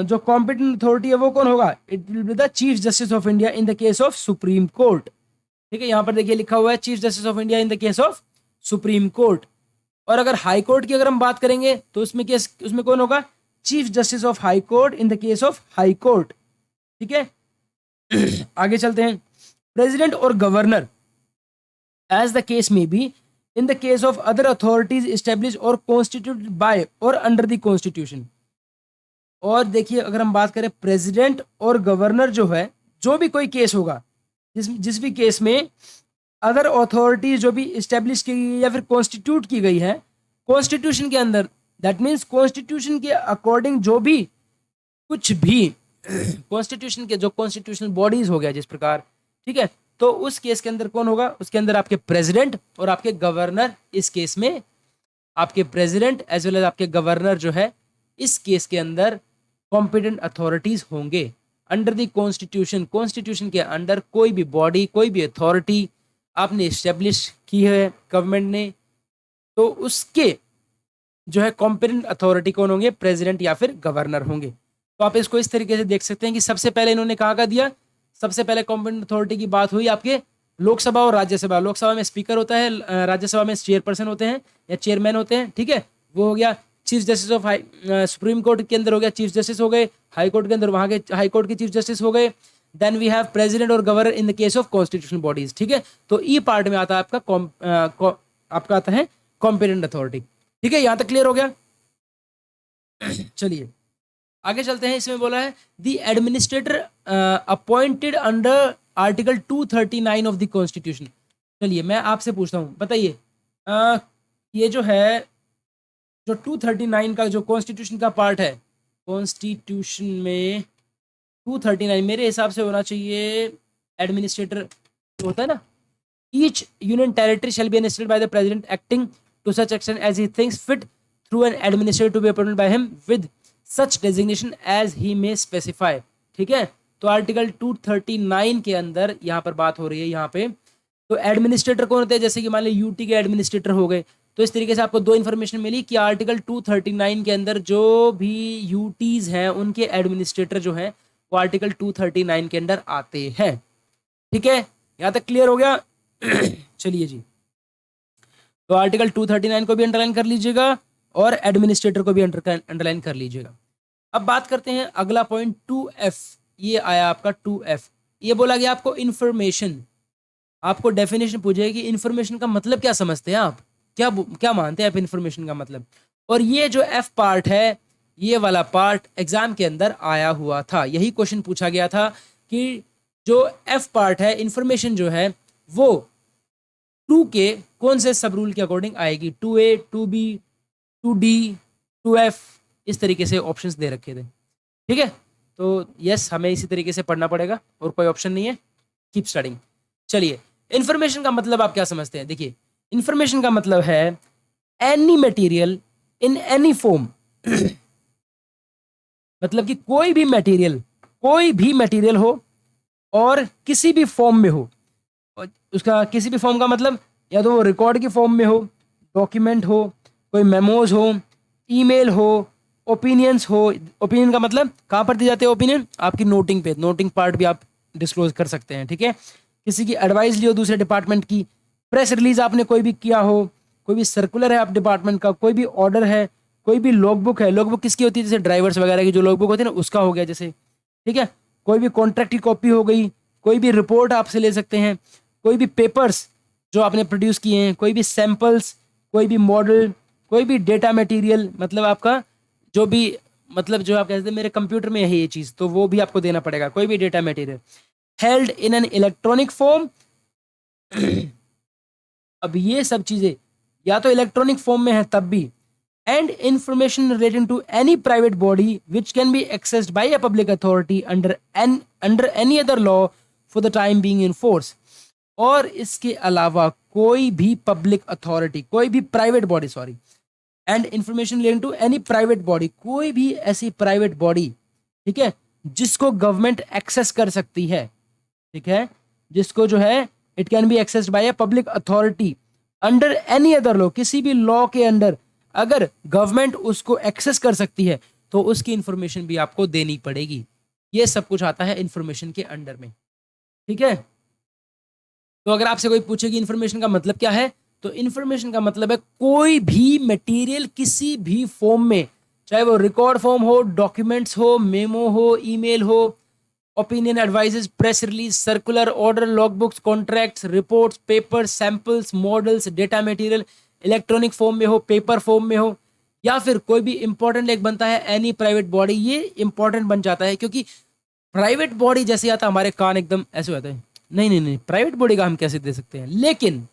जो कॉम्पिटेंट अथॉरिटी है वो कौन होगा, it will be the chief justice of India in the case of supreme court. ठीक है, यहां पर देखिए लिखा हुआ है chief justice of India in the case of supreme court. और अगर हाई कोर्ट की अगर हम बात करेंगे तो उसमें कौन होगा, chief justice of high court in the case of high court. ठीक है, आगे चलते हैं। प्रेसिडेंट और गवर्नर एज द केस में be in the case of other authorities establish और कॉन्स्टिट्यूटेड बाय और अंडर द कॉन्स्टिट्यूशन। और देखिए, अगर हम बात करें प्रेसिडेंट और गवर्नर जो है, जो भी कोई केस होगा, जिस भी केस में अदर अथॉरिटीज जो भी एस्टेब्लिश की गई या फिर कॉन्स्टिट्यूट की गई है कॉन्स्टिट्यूशन के अंदर, दैट मीन्स कॉन्स्टिट्यूशन के अकॉर्डिंग जो भी कुछ भी कॉन्स्टिट्यूशन के जो कॉन्स्टिट्यूशनल बॉडीज हो गया जिस प्रकार, ठीक है, तो उस केस के अंदर कौन होगा, उसके अंदर आपके प्रेसिडेंट और आपके गवर्नर, इस केस में आपके प्रेसिडेंट एज वेल एज आपके गवर्नर जो है इस केस के अंदर कॉम्पिटेंट अथॉरिटीज होंगे अंडर द कॉन्स्टिट्यूशन। कॉन्स्टिट्यूशन के अंडर कोई भी बॉडी, कोई भी अथॉरिटी आपने इस्टेब्लिश की है गवर्नमेंट ने, तो उसके जो है कॉम्पिटेंट अथॉरिटी कौन होंगे, प्रेसिडेंट या फिर गवर्नर होंगे। तो आप इसको इस तरीके से देख सकते हैं कि सबसे पहले इन्होंने कहाँ का दिया, सबसे पहले कॉम्पिटेंट अथॉरिटी की बात हुई आपके लोकसभा और राज्यसभा। लोकसभा में स्पीकर होता है, राज्यसभा में चेयरपर्सन होते हैं या चेयरमैन होते हैं। ठीक है, वो हो गया chief justice of supreme court के अंदर हो गया चीफ जस्टिस हो गए, हाई कोर्ट के अंदर वहां के हाई कोर्ट के चीफ जस्टिस हो गए। देन वी हैव प्रेसिडेंट और governor in the case of constitutional bodies. ठीक है, तो ई पार्ट में आता है आपका आता है कॉम्पिटेंट अथॉरिटी। ठीक है, यहां तक क्लियर हो गया। चलिए आगे चलते हैं, इसमें बोला है the administrator appointed under article 239 of the constitution. चलिए मैं आपसे पूछता हूँ, बताइए ये जो है जो 239 का जो कॉन्स्टिट्यूशन का पार्ट है, कॉन्स्टिट्यूशन में 239 मेरे हिसाब से होना चाहिए एडमिनिस्ट्रेटर जो होता है ना, each union territory shall be administered by the president acting to such action as he thinks fit through an administrator to be appointed by him with such designation as he may specify. ठीक है, तो article 239 के अंदर यहाँ पर बात हो रही है। यहाँ पे तो एडमिनिस्ट्रेटर कौन होते हैं, जैसे कि मान लो यूटी के एडमिनिस्ट्रेटर हो गए। तो इस तरीके से आपको दो इन्फॉर्मेशन मिली कि आर्टिकल 239 के अंदर जो भी यूटीज हैं उनके एडमिनिस्ट्रेटर जो हैं वो आर्टिकल 239 के अंदर आते हैं। ठीक है, यहाँ तक क्लियर हो गया। चलिए जी, तो आर्टिकल 239 को भी अंडरलाइन कर लीजिएगा और एडमिनिस्ट्रेटर को भी अंडरलाइन कर लीजिएगा। अब बात करते हैं अगला पॉइंट 2F। ये आया आपका 2F। ये बोला गया आपको इंफॉर्मेशन, आपको डेफिनेशन पूछेगी कि इंफॉर्मेशन का मतलब क्या समझते हैं आप, क्या क्या मानते हैं आप इंफॉर्मेशन का मतलब। और ये जो F पार्ट है, ये वाला पार्ट एग्जाम के अंदर आया हुआ था। यही क्वेश्चन पूछा गया था कि जो F पार्ट है इंफॉर्मेशन जो है वो 2 के कौन से सब रूल के अकॉर्डिंग आएगी, 2A 2B 2D 2F, इस तरीके से ऑप्शंस दे रखे थे। ठीक है, तो यस हमें इसी तरीके से पढ़ना पड़ेगा और कोई ऑप्शन नहीं है, कीप स्टडिंग। चलिए, इंफॉर्मेशन का मतलब आप क्या समझते हैं। देखिए, इंफॉर्मेशन का मतलब है any material in any form मतलब कि कोई भी मटेरियल हो और किसी भी फॉर्म में हो। और उसका किसी भी फॉर्म का मतलब या तो वो रिकॉर्ड की फॉर्म में हो, डॉक्यूमेंट हो, कोई मेमोज हो, ईमेल हो, ओपिनियंस हो। ओपिनियन का मतलब कहाँ पर दी जाते हैं ओपिनियन, आपकी नोटिंग पे, नोटिंग पार्ट भी आप डिस्क्लोज कर सकते हैं। ठीक है, किसी की एडवाइस लियो दूसरे डिपार्टमेंट की, प्रेस रिलीज आपने कोई भी किया हो, कोई भी सर्कुलर है आप डिपार्टमेंट का, कोई भी ऑर्डर है, कोई भी लॉगबुक है। लॉगबुक किसकी होती है, जैसे ड्राइवर्स वगैरह की जो लॉगबुक होती है ना, उसका हो गया जैसे। ठीक है, कोई भी कॉन्ट्रैक्ट की कॉपी हो गई, कोई भी रिपोर्ट आपसे ले सकते हैं, कोई भी पेपर्स जो आपने प्रोड्यूस किए हैं, कोई भी सैंपल्स, कोई भी मॉडल, कोई भी डेटा मटेरियल, मतलब आपका जो भी मतलब जो आप कहते हैं मेरे कंप्यूटर में है ये चीज़, तो वो भी आपको देना पड़ेगा। कोई भी data material held in an electronic form अब ये सब चीज़ें या तो इलेक्ट्रॉनिक फॉर्म में है तब भी, and information relating to any private body which can be accessed by a public authority under any other law for the time being in force. और इसके अलावा कोई भी पब्लिक अथॉरिटी, कोई भी private body, sorry, and information relating to any private body, कोई भी ऐसी प्राइवेट बॉडी, ठीक है, जिसको गवर्नमेंट एक्सेस कर सकती है। ठीक है, जिसको जो है it can be accessed by a public authority under any other law, किसी भी लॉ के अंडर अगर गवर्नमेंट उसको एक्सेस कर सकती है तो उसकी इंफॉर्मेशन भी आपको देनी पड़ेगी। ये सब कुछ आता है इंफॉर्मेशन के अंडर में। ठीक है, तो अगर आपसे कोई पूछे कि इंफॉर्मेशन का मतलब क्या है, तो इंफॉर्मेशन का मतलब है कोई भी मटेरियल किसी भी फॉर्म में, चाहे वो रिकॉर्ड फॉर्म हो, डॉक्यूमेंट्स हो, मेमो हो, ईमेल हो, opinion, advices, press release, circular, order, logbooks, contracts, reports, papers, samples, models, data material electronic form में हो, पेपर फॉर्म में हो, या फिर कोई भी इंपॉर्टेंट एक बनता है एनी प्राइवेट बॉडी। ये इंपॉर्टेंट बन जाता है क्योंकि प्राइवेट बॉडी जैसे आता हमारे कान एकदम ऐसे हो जाते हैं, नहीं प्राइवेट बॉडी का हम कैसे दे सकते हैं। लेकिन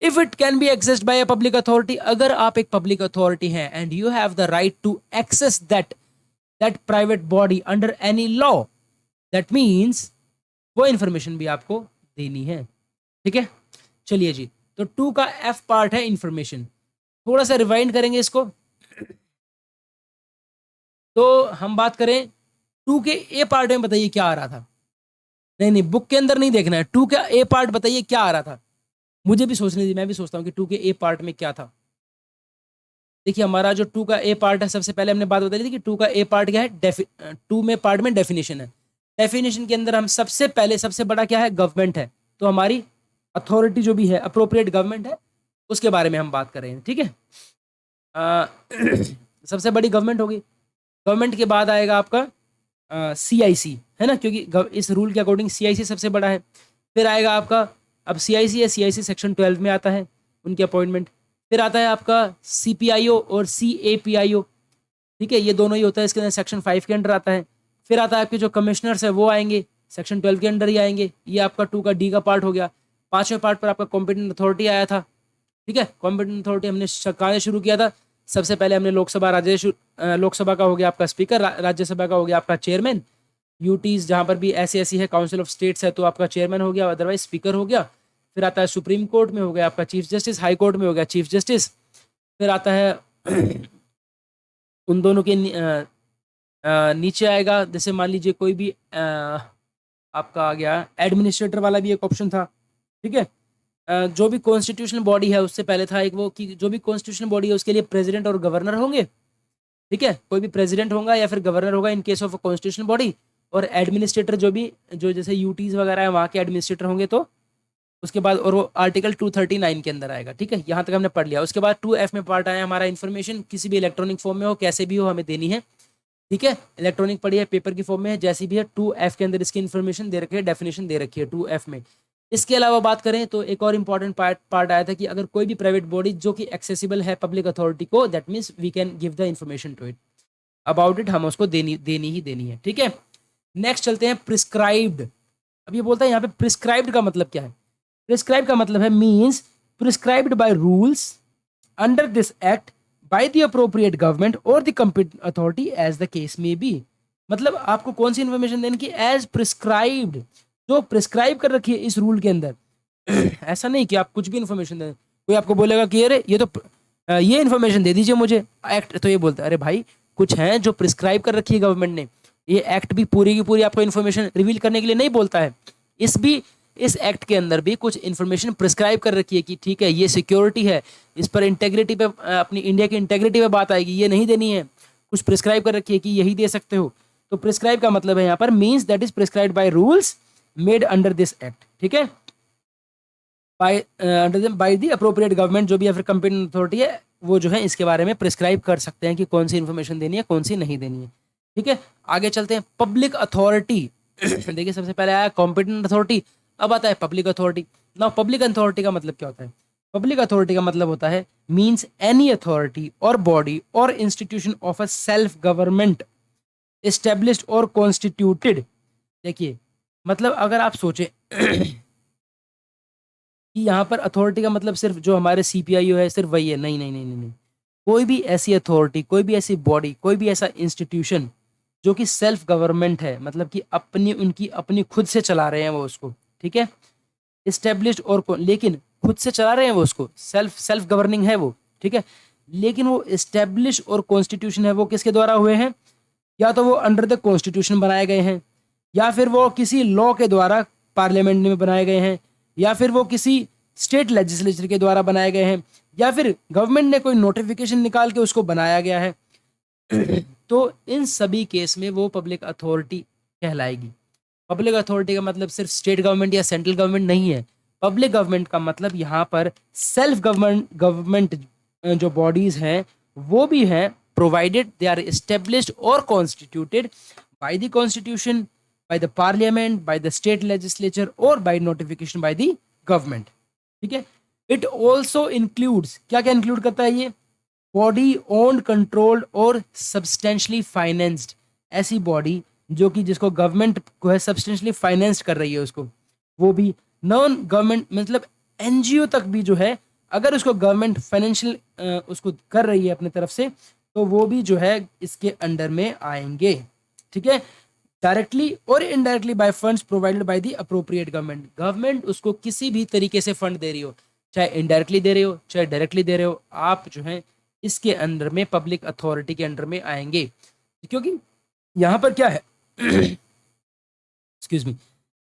if it can be accessed by a public authority, अगर आप एक पब्लिक अथॉरिटी हैं and you have the right to access that private body under any law, that means वो इंफॉर्मेशन भी आपको देनी है। ठीक है, चलिए जी, तो 2 का F पार्ट है इंफॉर्मेशन। थोड़ा सा रिवाइंड करेंगे इसको। तो हम बात करें 2 के A पार्ट में, बताइए क्या आ रहा था। नहीं बुक के अंदर नहीं देखना है, 2 का A पार्ट बताइए क्या आ रहा था। मुझे भी सोचने दी, मैं भी सोचता हूँ कि 2 के A पार्ट में क्या था। देखिए, हमारा जो 2 का A पार्ट है, सबसे पहले हमने बात बताई थी कि 2 का A पार्ट क्या है, 2 में पार्ट में डेफिनेशन है। डेफिनेशन के अंदर हम सबसे पहले सबसे बड़ा क्या है, गवर्नमेंट है। तो हमारी अथॉरिटी जो भी है, अप्रोप्रिएट गवर्नमेंट है, उसके बारे में हम बात कर रहे हैं। ठीक है, सबसे बड़ी गवर्नमेंट होगी। गवर्नमेंट के बाद आएगा आपका CIC, है ना, क्योंकि इस रूल के अकॉर्डिंग CIC सबसे बड़ा है। फिर आएगा आपका, अब CIC है, CIC सेक्शन 12 में आता है उनकी अपॉइंटमेंट। फिर आता है आपका CPIO और CAPIO। ठीक है, ये दोनों ही होता है, इसके अंदर सेक्शन 5 के अंडर आता है। फिर आता है आपके जो कमिश्नर्स है वो आएंगे, सेक्शन 12 के अंडर ही आएंगे। ये आपका 2 का डी का पार्ट हो गया। 5वें पार्ट पर आपका कॉम्पिटेंट अथॉरिटी आया था। ठीक है, कॉम्पिटेंट अथॉरिटी हमने कहाँ से शुरू किया था? सबसे पहले हमने लोकसभा का हो गया आपका स्पीकर, राज्यसभा का हो गया आपका चेयरमैन, यूटीज जहाँ पर भी ऐसी है, काउंसिल ऑफ स्टेट्स है तो आपका चेयरमैन हो गया, अदरवाइज स्पीकर हो गया। फिर आता है सुप्रीम कोर्ट में हो गया आपका चीफ जस्टिस, हाई कोर्ट में हो गया चीफ जस्टिस। फिर आता है उन दोनों के नीचे आएगा, जैसे मान लीजिए कोई भी आपका आ गया एडमिनिस्ट्रेटर वाला भी एक ऑप्शन था। ठीक है, जो भी कॉन्स्टिट्यूशनल बॉडी है उससे पहले था एक वो कि जो भी कॉन्स्टिट्यूशनल बॉडी है उसके लिए प्रेसिडेंट और गवर्नर होंगे। ठीक है, कोई भी प्रेसिडेंट होगा या फिर गवर्नर होगा in case of constitutional body, और एडमिनिस्ट्रेटर जो जैसे यूटीज वगैरह है वहाँ के एडमिनिस्ट्रेटर होंगे। तो उसके बाद और वो आर्टिकल 239 के अंदर आएगा। ठीक है, यहाँ तक हमने पढ़ लिया। उसके बाद 2F में पार्ट आया हमारा इन्फॉर्मेशन, किसी भी इलेक्ट्रॉनिक फॉर्म में हो, कैसे भी हो, हमें देनी है। ठीक है, इलेक्ट्रॉनिक पढ़ी है, पेपर की फॉर्म में है, जैसी भी है। 2F के अंदर इसकी इन्फॉर्मेशन दे रखी है, डेफिनेशन दे रखी है 2F में। इसके अलावा बात करें तो एक और इंपॉर्टेंट पार्ट आया था कि अगर कोई भी प्राइवेट बॉडी जो कि एक्सेसिबल है पब्लिक अथॉरिटी को, that means we can give the information to it about it, हम उसको देनी ही देनी है। ठीक है, नेक्स्ट चलते हैं प्रिस्क्राइब्ड। अब ये बोलता है यहाँ पे प्रिस्क्राइब्ड का मतलब क्या है? प्रिस्क्राइब का मतलब है means prescribed by rules under this act by the appropriate government और the competent authority as the case में बी। मतलब आपको कौन सी इन्फॉर्मेशन देनी की एज प्रिस्क्राइब्ड, जो प्रिस्क्राइब कर रखी है इस रूल के अंदर। ऐसा नहीं कि आप कुछ भी इन्फॉर्मेशन दें, कोई आपको बोलेगा कि अरे ये तो ये इन्फॉर्मेशन दे दीजिए मुझे एक्ट, तो ये बोलता है अरे भाई कुछ है जो प्रिस्क्राइब कर रखी है गवर्नमेंट ने। ये एक्ट भी पूरी की पूरी आपको इन्फॉर्मेशन रिवील करने के लिए नहीं बोलता है। इस एक्ट के अंदर भी कुछ इन्फॉर्मेशन प्रिस्क्राइब कर रखी है कि ठीक है ये सिक्योरिटी है, इस पर इंटेग्रिटी पे अपनी इंडिया की इंटेग्रिटी पे बात आएगी, ये नहीं देनी है। कुछ प्रिस्क्राइब कर रखी है कि यही दे सकते हो। तो प्रिस्क्राइब का मतलब है यहाँ पर means that is prescribed by rules made under this act. ठीक है, बाय द अप्रोप्रिएट गवर्नमेंट, जो भी या फिर कंपिटेंट अथॉरिटी है वो जो है इसके बारे में प्रिस्क्राइब कर सकते हैं कि कौन सी इन्फॉर्मेशन देनी है, कौन सी नहीं देनी है। ठीक है, आगे चलते हैं पब्लिक अथॉरिटी। देखिए सबसे पहले आया कॉम्पिटेंट अथॉरिटी, अब आता है public authority. Now public authority का मतलब क्या होता है? पब्लिक अथॉरिटी का मतलब होता है मीन्स एनी अथॉरिटी और बॉडी और institution of a self government established और कॉन्स्टिट्यूटेड। देखिए मतलब अगर आप सोचें कि यहाँ पर अथॉरिटी का मतलब सिर्फ जो हमारे CPIO है सिर्फ वही है, नहीं नहीं नहीं नहीं नहीं। कोई भी ऐसी अथॉरिटी, कोई भी ऐसी बॉडी, कोई भी ऐसा इंस्टीट्यूशन जो कि सेल्फ गवर्नमेंट है, मतलब कि उनकी अपनी खुद से चला रहे हैं वो उसको। ठीक है, इस्टेब्लिश्ड और लेकिन खुद से चला रहे हैं वो उसको, सेल्फ गवर्निंग है वो। ठीक है, लेकिन वो इस्टेब्लिश और कॉन्स्टिट्यूशन है वो किसके द्वारा हुए हैं? या तो वो अंडर द कॉन्स्टिट्यूशन बनाए गए हैं, या फिर वो किसी लॉ के द्वारा पार्लियामेंट में बनाए गए हैं, या फिर वो किसी स्टेट लेजिस्लेचर के द्वारा बनाए गए हैं, या फिर गवर्नमेंट ने कोई नोटिफिकेशन निकाल के उसको बनाया गया है। तो इन सभी केस में वो पब्लिक अथॉरिटी कहलाएगी। पब्लिक अथॉरिटी का मतलब सिर्फ स्टेट गवर्नमेंट या सेंट्रल गवर्नमेंट नहीं है। पब्लिक गवर्नमेंट का मतलब यहाँ पर सेल्फ गवर्नमेंट जो बॉडीज हैं वो भी हैं, प्रोवाइडेड दे आर एस्टेब्लिश्ड और constituted by the constitution, by the parliament, by the state legislature or by notification by the government। ठीक है, it also includes, क्या क्या इंक्लूड करता है ये? बॉडी ओन्ड, कंट्रोल्ड और सब्सटेंशियली फाइनेंस्ड। ऐसी बॉडी जो कि जिसको गवर्नमेंट को है सब्सटेंशियली फाइनेंस्ड कर रही है उसको, वो भी। नॉन गवर्नमेंट मतलब NGO तक भी जो है अगर उसको गवर्नमेंट फाइनेंशियल उसको कर रही है अपने तरफ से, तो वो भी जो है इसके अंडर में आएंगे। ठीक है, डायरेक्टली और indirectly bye funds provided by the appropriate government. Government उसको किसी भी तरीके से फंड दे रही हो, चाहे इनडायरेक्टली दे रहे हो चाहे डायरेक्टली दे रहे हो, आप जो है इसके अंडर में पब्लिक अथॉरिटी के अंडर में आएंगे। क्योंकि यहाँ पर क्या है एक्सक्यूज मी,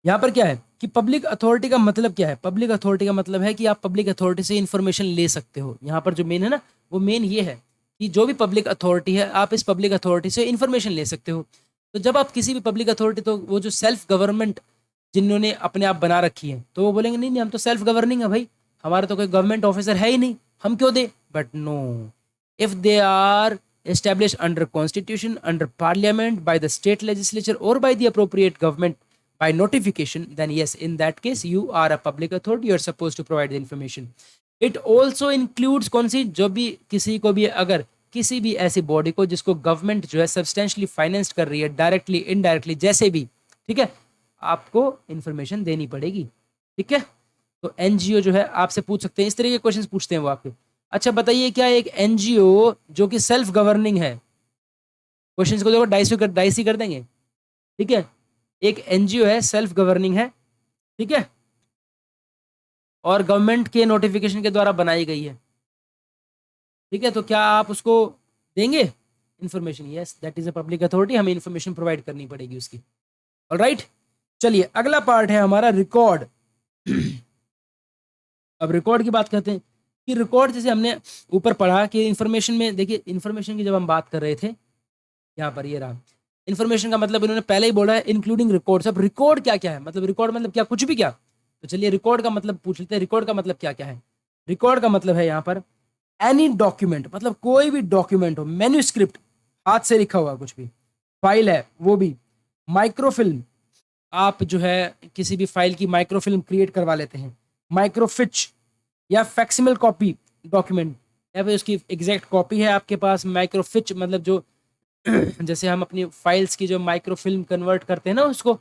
यहाँ पर क्या है कि पब्लिक अथॉरिटी का मतलब क्या है? पब्लिक अथॉरिटी का मतलब है कि आप पब्लिक अथॉरिटी से इंफॉर्मेशन ले सकते हो। यहाँ पर जो मेन है ना, वो मेन ये है कि जो भी पब्लिक अथॉरिटी है आप इस पब्लिक अथॉरिटी से इंफॉर्मेशन ले सकते हो। तो जब आप किसी भी पब्लिक अथॉरिटी, तो वो जो सेल्फ गवर्नमेंट जिन्होंने अपने आप बना रखी है, तो वो बोलेंगे नहीं नहीं हम तो सेल्फ गवर्निंग है भाई, हमारा तो कोई गवर्नमेंट ऑफिसर है ही नहीं, हम क्यों दे? But no, if they are established under constitution, under parliament, by the state legislature or by the appropriate government by notification, then yes, in that case you are a public authority, you are supposed to provide the information। It also includes कौन सी, जो भी किसी को भी अगर किसी भी ऐसी बॉडी को जिसको गवर्नमेंट जो है सब्सटेंशियली फाइनेंस कर रही है, डायरेक्टली इनडायरेक्टली जैसे भी, ठीक है, आपको इन्फॉर्मेशन देनी पड़ेगी। ठीक है, तो एनजीओ जो है आपसे पूछ सकते हैं, इस तरह के क्वेश्चन पूछते हैं वो आपके। अच्छा बताइए, क्या एक एनजीओ जो कि सेल्फ गवर्निंग है, क्वेश्चन को देखो डाइस ही कर देंगे। ठीक है, एक एनजीओ है, सेल्फ गवर्निंग है, ठीक है, और गवर्नमेंट के नोटिफिकेशन के द्वारा बनाई गई है, ठीक है, तो क्या आप उसको देंगे information? Yes, that is a public authority, हमें इन्फॉर्मेशन प्रोवाइड करनी पड़ेगी उसकी। ऑलराइट, चलिए अगला पार्ट है हमारा रिकॉर्ड। अब रिकॉर्ड की बात करते हैं कि रिकॉर्ड, जैसे हमने ऊपर पढ़ा कि इन्फॉर्मेशन में, देखिए इन्फॉर्मेशन की जब हम बात कर रहे थे, यहाँ पर ये रहा इन्फॉर्मेशन का मतलब, इन्होंने पहले ही बोला है इंक्लूडिंग रिकॉर्ड्स। अब रिकॉर्ड क्या क्या है, मतलब रिकॉर्ड मतलब क्या, कुछ भी क्या? तो चलिए रिकॉर्ड का मतलब पूछ लेते हैं, रिकॉर्ड का मतलब क्या क्या है। रिकॉर्ड का मतलब है यहाँ पर एनी डॉक्यूमेंट, मतलब कोई भी डॉक्यूमेंट हो, मैन्यूस्क्रिप्ट, हाथ से लिखा हुआ कुछ भी, फाइल है वो भी, माइक्रोफिल्म, आप जो है किसी भी फाइल की माइक्रोफिल्म क्रिएट करवा लेते हैं, माइक्रोफिच या फैक्सिमल कॉपी डॉक्यूमेंट, या फिर उसकी एग्जैक्ट कॉपी है आपके पास। माइक्रोफिच मतलब जो जैसे हम अपनी फाइल्स की जो माइक्रोफिल्म कन्वर्ट करते हैं ना उसको,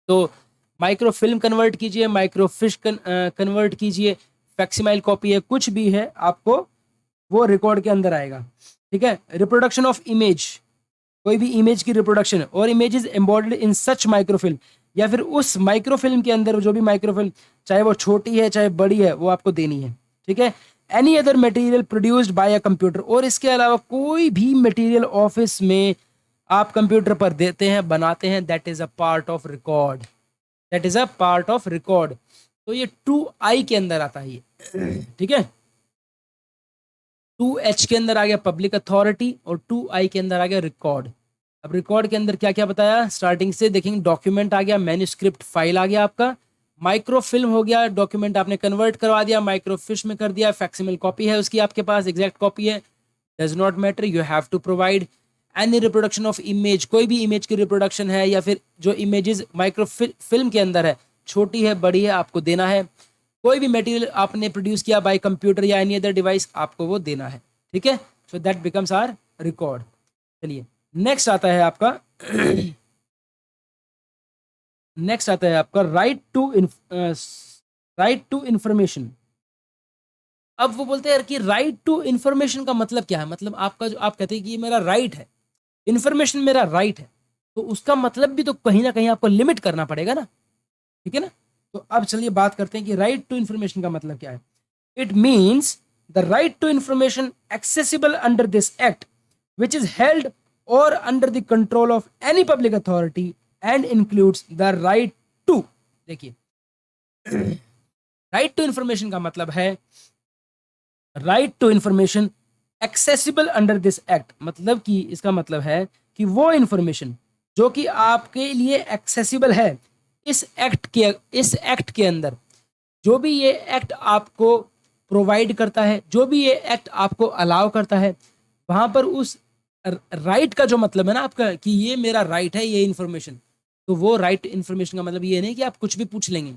तो माइक्रोफिल्म कन्वर्ट कीजिए, माइक्रोफिश कन्वर्ट कीजिए, फैक्सिमाइल कॉपी है, कुछ भी है आपको वो रिकॉर्ड के अंदर आएगा। ठीक है, रिप्रोडक्शन ऑफ इमेज, कोई भी इमेज की रिप्रोडक्शन और image is embodied in such microfilm, या फिर उस माइक्रोफिल्म के अंदर जो भी माइक्रोफिल्म, चाहे वो छोटी है चाहे बड़ी है, वो आपको देनी है। ठीक है, any other material produced by a computer, और इसके अलावा कोई भी मटेरियल ऑफिस में आप कंप्यूटर पर देते हैं, बनाते हैं, that is a part of record, that is a part of record. तो ये 2I के अंदर आता है ये। ठीक है, 2H के अंदर आ गया पब्लिक अथॉरिटी और 2I के अंदर आ गया रिकॉर्ड। अब रिकॉर्ड के अंदर क्या क्या बताया, स्टार्टिंग से देखेंगे, डॉक्यूमेंट आ गया, मैन्यूस्क्रिप्ट फाइल आ गया आपका, माइक्रोफिल्म हो गया, डॉक्यूमेंट आपने कन्वर्ट करवा दिया, माइक्रोफिश में कर दिया, फैक्सिमल कॉपी है उसकी आपके पास, एग्जैक्ट कॉपी है, does not matter, you have to provide. Any reproduction of image, कोई भी इमेज की रिप्रोडक्शन है, या फिर जो इमेजेस माइक्रोफिल्म के अंदर है, छोटी है बड़ी है, आपको देना है। कोई भी मटेरियल आपने प्रोड्यूस किया बाय कंप्यूटर या एनी अदर डिवाइस, आपको वो देना है। ठीक है, so that becomes our record. चलिए नेक्स्ट आता है आपका नेक्स्ट आता है आपका राइट टू इंफॉर्मेशन। अब वो बोलते हैं यार कि राइट टू इंफॉर्मेशन का मतलब क्या है, मतलब आपका जो आप कहते हैं कि ये मेरा राइट है, इंफॉर्मेशन मेरा राइट है, तो उसका मतलब भी तो कहीं ना कहीं आपको लिमिट करना पड़ेगा ना। ठीक है ना, तो अब चलिए बात करते हैं कि राइट टू इंफॉर्मेशन का मतलब क्या है। It means the right to information accessible under this act which is held और under the control of any public authority and includes the right to. देखिए राइट टू इंफॉर्मेशन का मतलब है right to information accessible under this act, मतलब कि इसका मतलब है कि वो इंफॉर्मेशन जो कि आपके लिए एक्सेसिबल है इस एक्ट के अंदर, जो भी ये एक्ट आपको प्रोवाइड करता है, जो भी ये एक्ट आपको अलाउ करता है, वहां पर उस राइट का जो मतलब है ना आपका कि ये मेरा राइट है ये इन्फॉर्मेशन, तो वो राइट इन्फॉर्मेशन का मतलब ये नहीं कि आप कुछ भी पूछ लेंगे,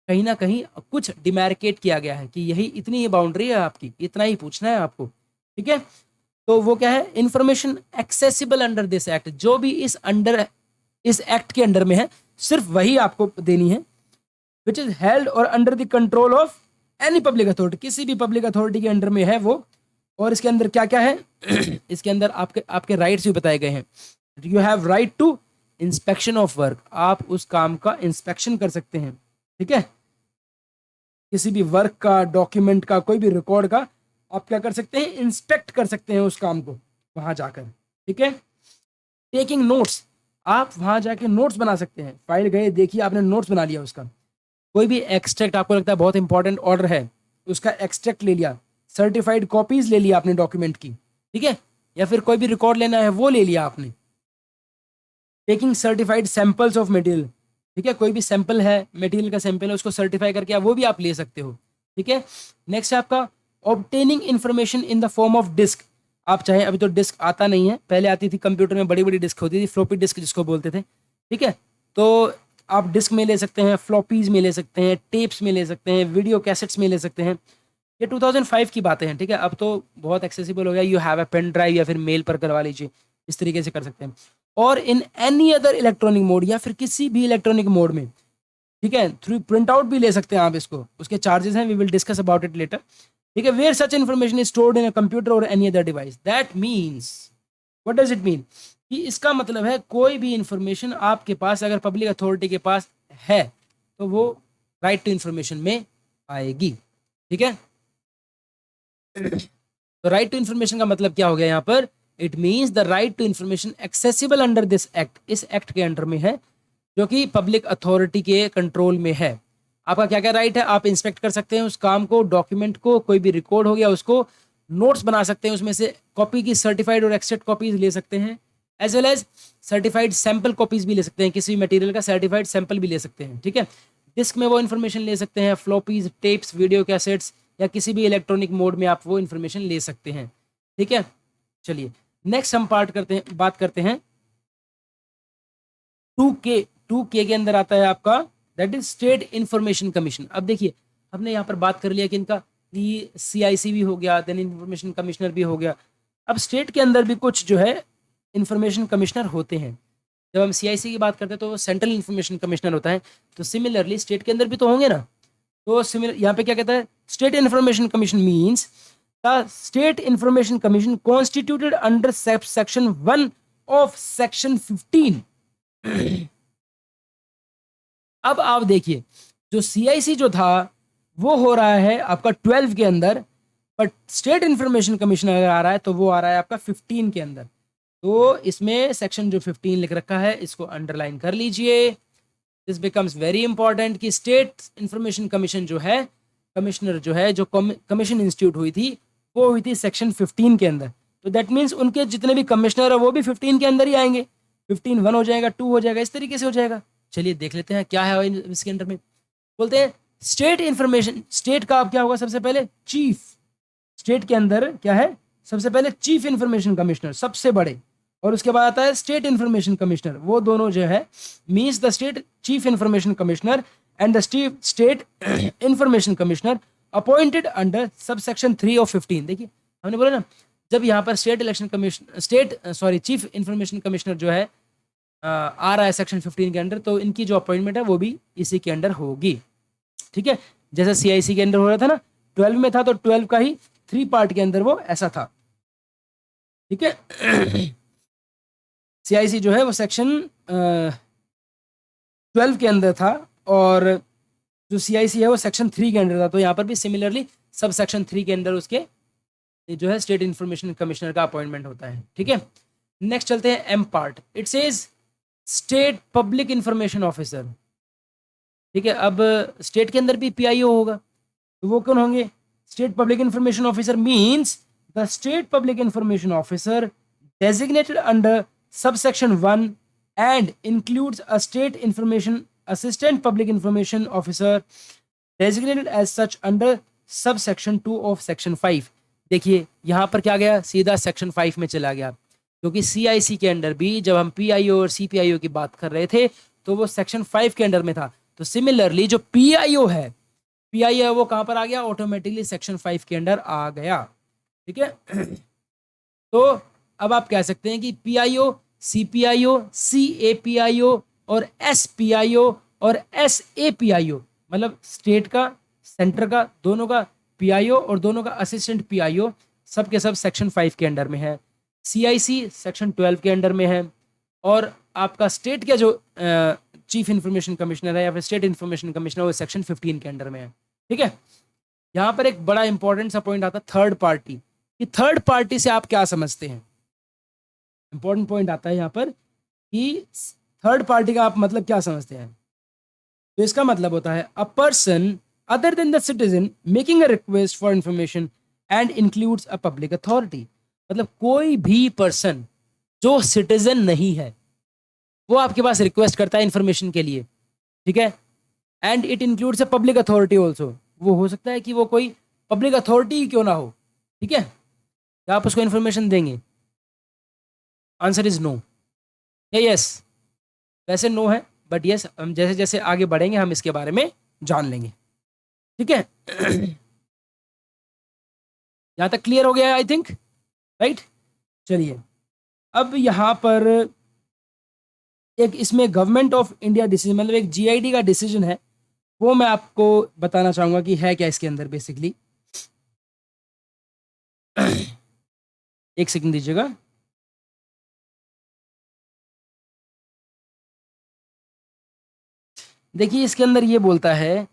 कहीं ना कहीं कुछ डिमार्केट किया गया है कि यही इतनी ही बाउंड्री है आपकी, इतना ही पूछना है आपको। ठीक है, तो वो क्या है, information accessible under this act, जो भी इस एक्ट के अंडर में है सिर्फ वही आपको देनी है, विच इज हेल्ड और under the control of any public authority, किसी भी पब्लिक अथॉरिटी के अंडर में है वो। और इसके अंदर क्या क्या है इसके अंदर आपके राइट्स भी बताए गए हैं। You have right to inspection of work, आप उस काम का इंस्पेक्शन कर सकते हैं। ठीक है, किसी भी वर्क का, डॉक्यूमेंट का, कोई भी रिकॉर्ड का आप क्या कर सकते हैं, इंस्पेक्ट कर सकते हैं उस काम को वहां जाकर। ठीक है, टेकिंग नोट्स, आप वहां जाके नोट्स बना सकते हैं, फाइल गए देखिए आपने नोट्स बना लिया उसका, कोई भी एक्सट्रैक्ट आपको लगता है बहुत इंपॉर्टेंट ऑर्डर है, उसका एक्सट्रैक्ट ले लिया, सर्टिफाइड कॉपीज ले लिया आपने डॉक्यूमेंट की। ठीक है, या फिर कोई भी रिकॉर्ड लेना है वो ले लिया आपने। Taking certified samples of material, ठीक है, कोई भी सैंपल है, मटेरियल का सैंपल है, उसको सर्टिफाई करके आप वो भी आप ले सकते हो। ठीक है, नेक्स्ट है आपका obtaining information in the form of disc, आप चाहे, अभी तो डिस्क आता नहीं है, पहले आती थी कंप्यूटर में, बड़ी बड़ी डिस्क होती थी, फ्लॉपी डिस्क जिसको बोलते थे। ठीक है, तो आप डिस्क में ले सकते हैं, फ्लॉपीज में ले सकते हैं, टेप्स में ले सकते हैं, वीडियो कैसेट्स में ले सकते हैं। ये 2005 की बातें हैं, ठीक है। अब तो बहुत एक्सेसिबल हो गया, you have a pen drive या फिर मेल पर करवा लीजिए, इस तरीके से कर सकते हैं। और in any other electronic mode या फिर किसी भी इलेक्ट्रॉनिक मोड में, ठीक है, थ्रू प्रिंट आउट भी ले सकते हैं आप इसको, उसके चार्जेस हैं, we will discuss about it later, ठीक है। Where such information is stored in a computer और any other device, that means, what does it mean, कि इसका मतलब है कोई भी इंफॉर्मेशन आपके पास अगर पब्लिक अथॉरिटी के पास है तो वो राइट टू इंफॉर्मेशन में आएगी, ठीक है। तो राइट टू इंफॉर्मेशन का मतलब क्या हो गया यहाँ पर, it means the right to information accessible under this act, इस एक्ट के अंडर में है, जो कि पब्लिक अथॉरिटी के कंट्रोल में है। आपका क्या क्या राइट है, आप इंस्पेक्ट कर सकते हैं उस काम को, डॉक्यूमेंट को, कोई भी रिकॉर्ड हो गया उसको नोट्स बना सकते हैं, उसमें से कॉपी की सर्टिफाइड और एक्सटेड कॉपीज ले सकते हैं, as well as certified sample copies भी ले सकते हैं, किसी भी मटेरियल का सर्टिफाइड सैंपल भी ले सकते हैं, ठीक है। डिस्क में वो इन्फॉर्मेशन ले सकते हैं, फ्लॉपीज, टेप्स, वीडियो कैसेट्स या किसी भी इलेक्ट्रॉनिक मोड में आप वो इन्फॉर्मेशन ले सकते हैं, ठीक है। चलिए नेक्स्ट हम बात करते हैं 2K। 2K के अंदर आता है आपका, that is state information commission. अब देखिए हमने यहाँ पर बात कर लिया कि इनका CIC भी हो गया, देन इंफॉर्मेशन कमिश्नर भी हो गया। अब स्टेट के अंदर भी कुछ जो है इंफॉर्मेशन कमिश्नर होते हैं। जब हम CIC की बात करते हैं तो वो सेंट्रल इंफॉर्मेशन कमिश्नर होता है, तो सिमिलरली स्टेट के अंदर भी तो होंगे ना। तो सिमिलर यहाँ पे क्या कहता है, state information commission means the state information commission constituted under section 1 of section 15। अब आप देखिए जो CIC जो था वो हो रहा है आपका 12 के अंदर, बट स्टेट इंफॉर्मेशन कमीशन अगर आ रहा है तो वो आ रहा है आपका 15 के अंदर। तो इसमें सेक्शन जो 15 लिख रखा है इसको अंडरलाइन कर लीजिए। दिस बिकम्स वेरी इंपॉर्टेंट कि स्टेट इंफॉर्मेशन कमीशन जो है, कमिश्नर जो है, जो कमीशन इंस्टीट्यूट हुई थी वो हुई थी सेक्शन 15 के अंदर। तो दैट मीन्स उनके जितने भी कमिश्नर है वो भी 15 के अंदर ही आएंगे। 15(1) हो जाएगा, 2 हो जाएगा, इस तरीके से हो जाएगा। चलिए देख लेते हैं क्या है इसके अंदर में। बोलते हैं स्टेट इंफॉर्मेशन, स्टेट का अब क्या होगा, सबसे पहले चीफ, स्टेट के अंदर क्या है, सबसे पहले चीफ इंफॉर्मेशन कमिश्नर सबसे बड़े, और उसके बाद आता है स्टेट इंफॉर्मेशन कमिश्नर। वो दोनों जो है means the state chief information commissioner and the state information commissioner appointed under sub section 3 of 15। देखिए हमने बोला ना, जब यहाँ पर state election commissioner, chief information commissioner जो है आ रहा है सेक्शन 15 के अंडर, तो इनकी जो अपॉइंटमेंट है वो भी इसी के अंडर होगी, ठीक है। जैसे CIC के अंडर हो रहा था ना, 12 में था तो 12 का ही 3 पार्ट के अंदर वो ऐसा था, ठीक है। CIC जो है वो सेक्शन 12 के अंदर था, और जो CIC है वो सेक्शन 3 के अंदर था। तो यहाँ पर भी सिमिलरली सब सेक्शन 3 के अंदर उसके जो है स्टेट इंफॉर्मेशन कमिश्नर का अपॉइंटमेंट होता है, ठीक है। नेक्स्ट चलते हैं M part. It says state public information officer, ठीक है। अब स्टेट के अंदर भी PIO होगा, तो वो कौन होंगे, state public information officer means the state public information officer designated under subsection 1 and includes a state information assistant public information officer designated as such under subsection 2 of section 5। देखिए यहाँ पर क्या गया, सीधा सेक्शन 5 में चला गया, क्योंकि CIC के अंडर भी जब हम PIO और CPIO की बात कर रहे थे तो वो सेक्शन 5 के अंडर में था। तो सिमिलरली जो PIO है वो कहां पर आ गया, ऑटोमेटिकली सेक्शन 5 के अंडर आ गया, ठीक है। तो अब आप कह सकते हैं कि PIO, CPIO, CAPIO और SPIO और SAPIO, मतलब स्टेट का, सेंटर का, दोनों का PIO और दोनों का असिस्टेंट PIO सब के सब सेक्शन 5 के अंडर में है। CIC सेक्शन 12 के अंडर में है, और आपका स्टेट का जो चीफ इंफॉर्मेशन कमिश्नर है या फिर स्टेट इंफॉर्मेशन कमिश्नर वो सेक्शन 15 के अंडर में है, ठीक है। यहाँ पर एक बड़ा इंपॉर्टेंट सा पॉइंट आता है थर्ड पार्टी, कि थर्ड पार्टी से आप क्या समझते हैं। इंपॉर्टेंट पॉइंट आता है यहाँ पर कि थर्ड पार्टी का आप मतलब क्या समझते हैं। तो इसका मतलब होता है a person other than the citizen making a request for information and includes a public authority. मतलब कोई भी पर्सन जो सिटीजन नहीं है वो आपके पास रिक्वेस्ट करता है इंफॉर्मेशन के लिए, ठीक है, and it includes a public authority also. वो हो सकता है कि वो कोई पब्लिक अथॉरिटी ही क्यों ना हो, ठीक है, क्या आप उसको इंफॉर्मेशन देंगे। आंसर इज नो या यस। वैसे नो है, बट यस, हम जैसे जैसे आगे बढ़ेंगे हम इसके बारे में जान लेंगे, ठीक है। यहाँ तक क्लियर हो गया है आई थिंक, राइट। चलिए अब यहाँ पर एक इसमें गवर्नमेंट ऑफ इंडिया डिसीजन, मतलब एक जीआईडी का डिसीजन है, वो मैं आपको बताना चाहूंगा कि है क्या इसके अंदर बेसिकली। एक सेकंड दीजिएगा। देखिए इसके अंदर ये बोलता है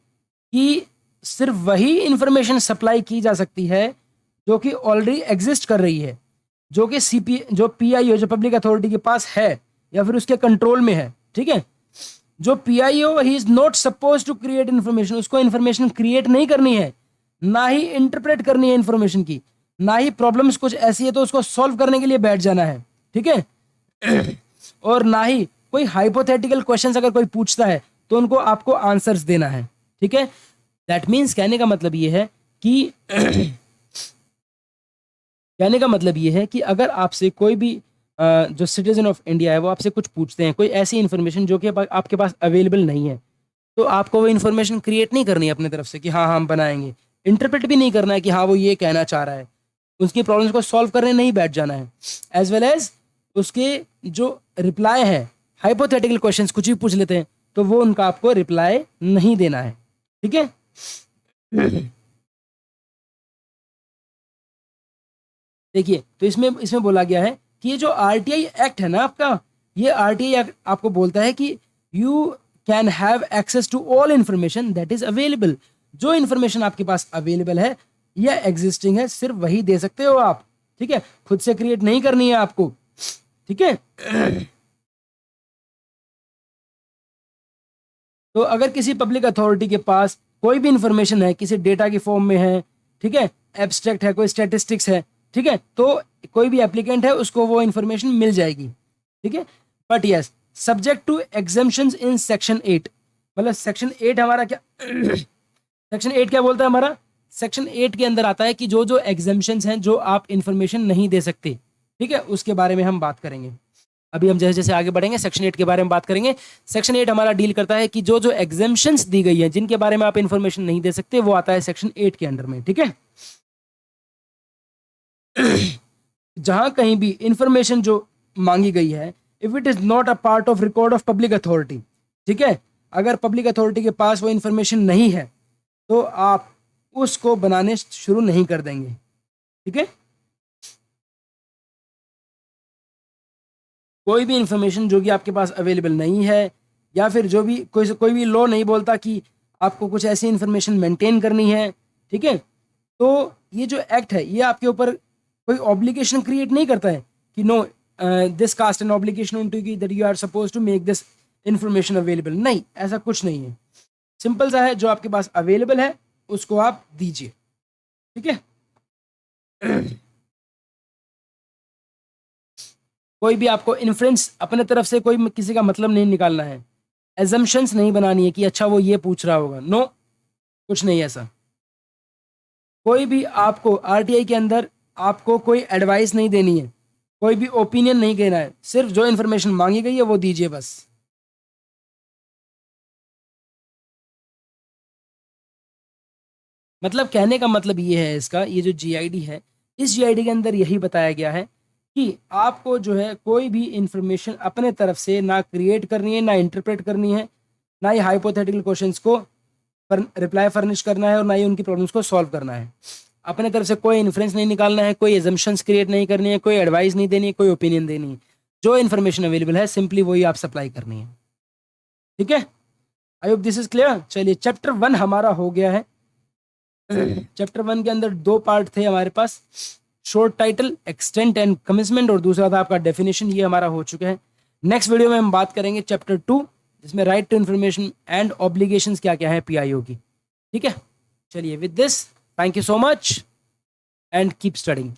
कि सिर्फ वही इंफॉर्मेशन सप्लाई की जा सकती है जो कि ऑलरेडी एग्जिस्ट कर रही है, जो कि जो पीआईओ, जो पब्लिक अथॉरिटी के पास है या फिर उसके कंट्रोल में है, ठीक है। जो PIO he is not suppose to create information, उसको इन्फॉर्मेशन क्रिएट नहीं करनी है, ना ही इंटरप्रेट करनी है इन्फॉर्मेशन की, ना ही प्रॉब्लम्स कुछ ऐसी है तो उसको सॉल्व करने के लिए बैठ जाना है, ठीक है। और ना ही कोई हाइपोथेटिकल क्वेश्चंस अगर कोई पूछता है तो उनको आपको आंसर्स देना है, ठीक है। दैट मीन्स कहने का मतलब ये है कि कहने का मतलब ये है कि अगर आपसे कोई भी जो सिटीजन ऑफ इंडिया है वो आपसे कुछ पूछते हैं, कोई ऐसी इन्फॉर्मेशन जो कि आपके पास अवेलेबल नहीं है, तो आपको वो इन्फॉर्मेशन क्रिएट नहीं करनी है अपने तरफ से कि हाँ हम बनाएंगे, इंटरप्रेट भी नहीं करना है कि हाँ वो ये कहना चाह रहा है, उसकी प्रॉब्लम्स को सॉल्व करने नहीं बैठ जाना है। एज वेल एज उसके जो रिप्लाई है, हाइपोथेटिकल क्वेश्चंस कुछ भी पूछ लेते हैं तो वो उनका आपको रिप्लाई नहीं देना है, ठीक है। देखिए तो इसमें इसमें बोला गया है कि ये जो आरटीआई एक्ट है ना आपका, ये आरटीआई एक्ट आपको बोलता है कि you can have access to all information that is available. जो इंफॉर्मेशन आपके पास अवेलेबल है या एग्जिस्टिंग है सिर्फ वही दे सकते हो आप, ठीक है, खुद से क्रिएट नहीं करनी है आपको, ठीक है। तो अगर किसी पब्लिक अथॉरिटी के पास कोई भी इंफॉर्मेशन है, किसी डेटा की फॉर्म में है, ठीक है, एब्स्ट्रैक्ट है, कोई स्टैटिस्टिक्स है, ठीक है, तो कोई भी एप्लीकेंट है उसको वो इंफॉर्मेशन मिल जाएगी, ठीक है। But yes subject to exemptions in section 8, मतलब सेक्शन 8 हमारा क्या सेक्शन 8 क्या बोलता है हमारा, सेक्शन 8 के अंदर आता है कि जो जो एग्जेम्पशंस हैं जो आप इंफॉर्मेशन नहीं दे सकते, ठीक है, उसके बारे में हम बात करेंगे। अभी हम जैसे जैसे आगे बढ़ेंगे सेक्शन 8 के बारे में बात करेंगे। सेक्शन 8 हमारा डील करता है कि जो जो एग्जेम्पशंस दी गई है जिनके बारे में आप इंफॉर्मेशन नहीं दे सकते वो आता है सेक्शन 8 के अंडर में, ठीक है। जहां कहीं भी इंफॉर्मेशन जो मांगी गई है, if it is not a part of record of public authority, ठीक है, अगर पब्लिक अथॉरिटी के पास वो इंफॉर्मेशन नहीं है तो आप उसको बनाने शुरू नहीं कर देंगे, ठीक है। कोई भी इंफॉर्मेशन जो कि आपके पास अवेलेबल नहीं है या फिर जो भी कोई भी लॉ नहीं बोलता कि आपको कुछ ऐसी इंफॉर्मेशन मेंटेन करनी है, ठीक है, तो ये जो एक्ट है ये आपके ऊपर कोई ऑब्लिगेशन क्रिएट नहीं करता है कि no this cast an obligation on to you that you are suppose to make this information available, नहीं, ऐसा कुछ नहीं है। सिंपल सा है, जो आपके पास अवेलेबल है उसको आप दीजिए, ठीक है। कोई भी आपको इन्फ्रेंस अपने तरफ से कोई किसी का मतलब नहीं निकालना है, एजम्पशंस नहीं बनानी है कि अच्छा वो ये पूछ रहा होगा, नो, कुछ नहीं ऐसा। कोई भी आपको आरटीआई के अंदर आपको कोई एडवाइस नहीं देनी है, कोई भी ओपिनियन नहीं कहना है, सिर्फ जो इन्फॉर्मेशन मांगी गई है वो दीजिए बस। मतलब कहने का मतलब ये है इसका, ये जो जीआईडी है, इस जीआईडी के अंदर यही बताया गया है कि आपको जो है कोई भी इंफॉर्मेशन अपने तरफ से ना क्रिएट करनी है, ना इंटरप्रेट करनी है, ना ही हाइपोथेटिकल क्वेश्चंस को रिप्लाई फर्निश करना है और ना ही उनकी प्रॉब्लम्स को सॉल्व करना है। अपने तरफ से कोई इन्फ्रेंस नहीं निकालना है, कोई एजम्पशंस क्रिएट नहीं करनी है, कोई एडवाइस नहीं देनी है, कोई ओपिनियन देनी है। जो इन्फॉर्मेशन अवेलेबल है सिंपली वही आप सप्लाई करनी है, ठीक है। I hope this is clear. चलिए चैप्टर 1 हमारा हो गया है। चैप्टर 1 के अंदर 2 पार्ट थे हमारे पास, short title, extent and commitment, और दूसरा था आपका डेफिनेशन, ये हमारा हो चुका है। नेक्स्ट वीडियो में हम बात करेंगे चैप्टर 2 जिसमें right to information and obligations क्या क्या है पीआईओ की, ठीक है। चलिए with this thank you so much and keep studying.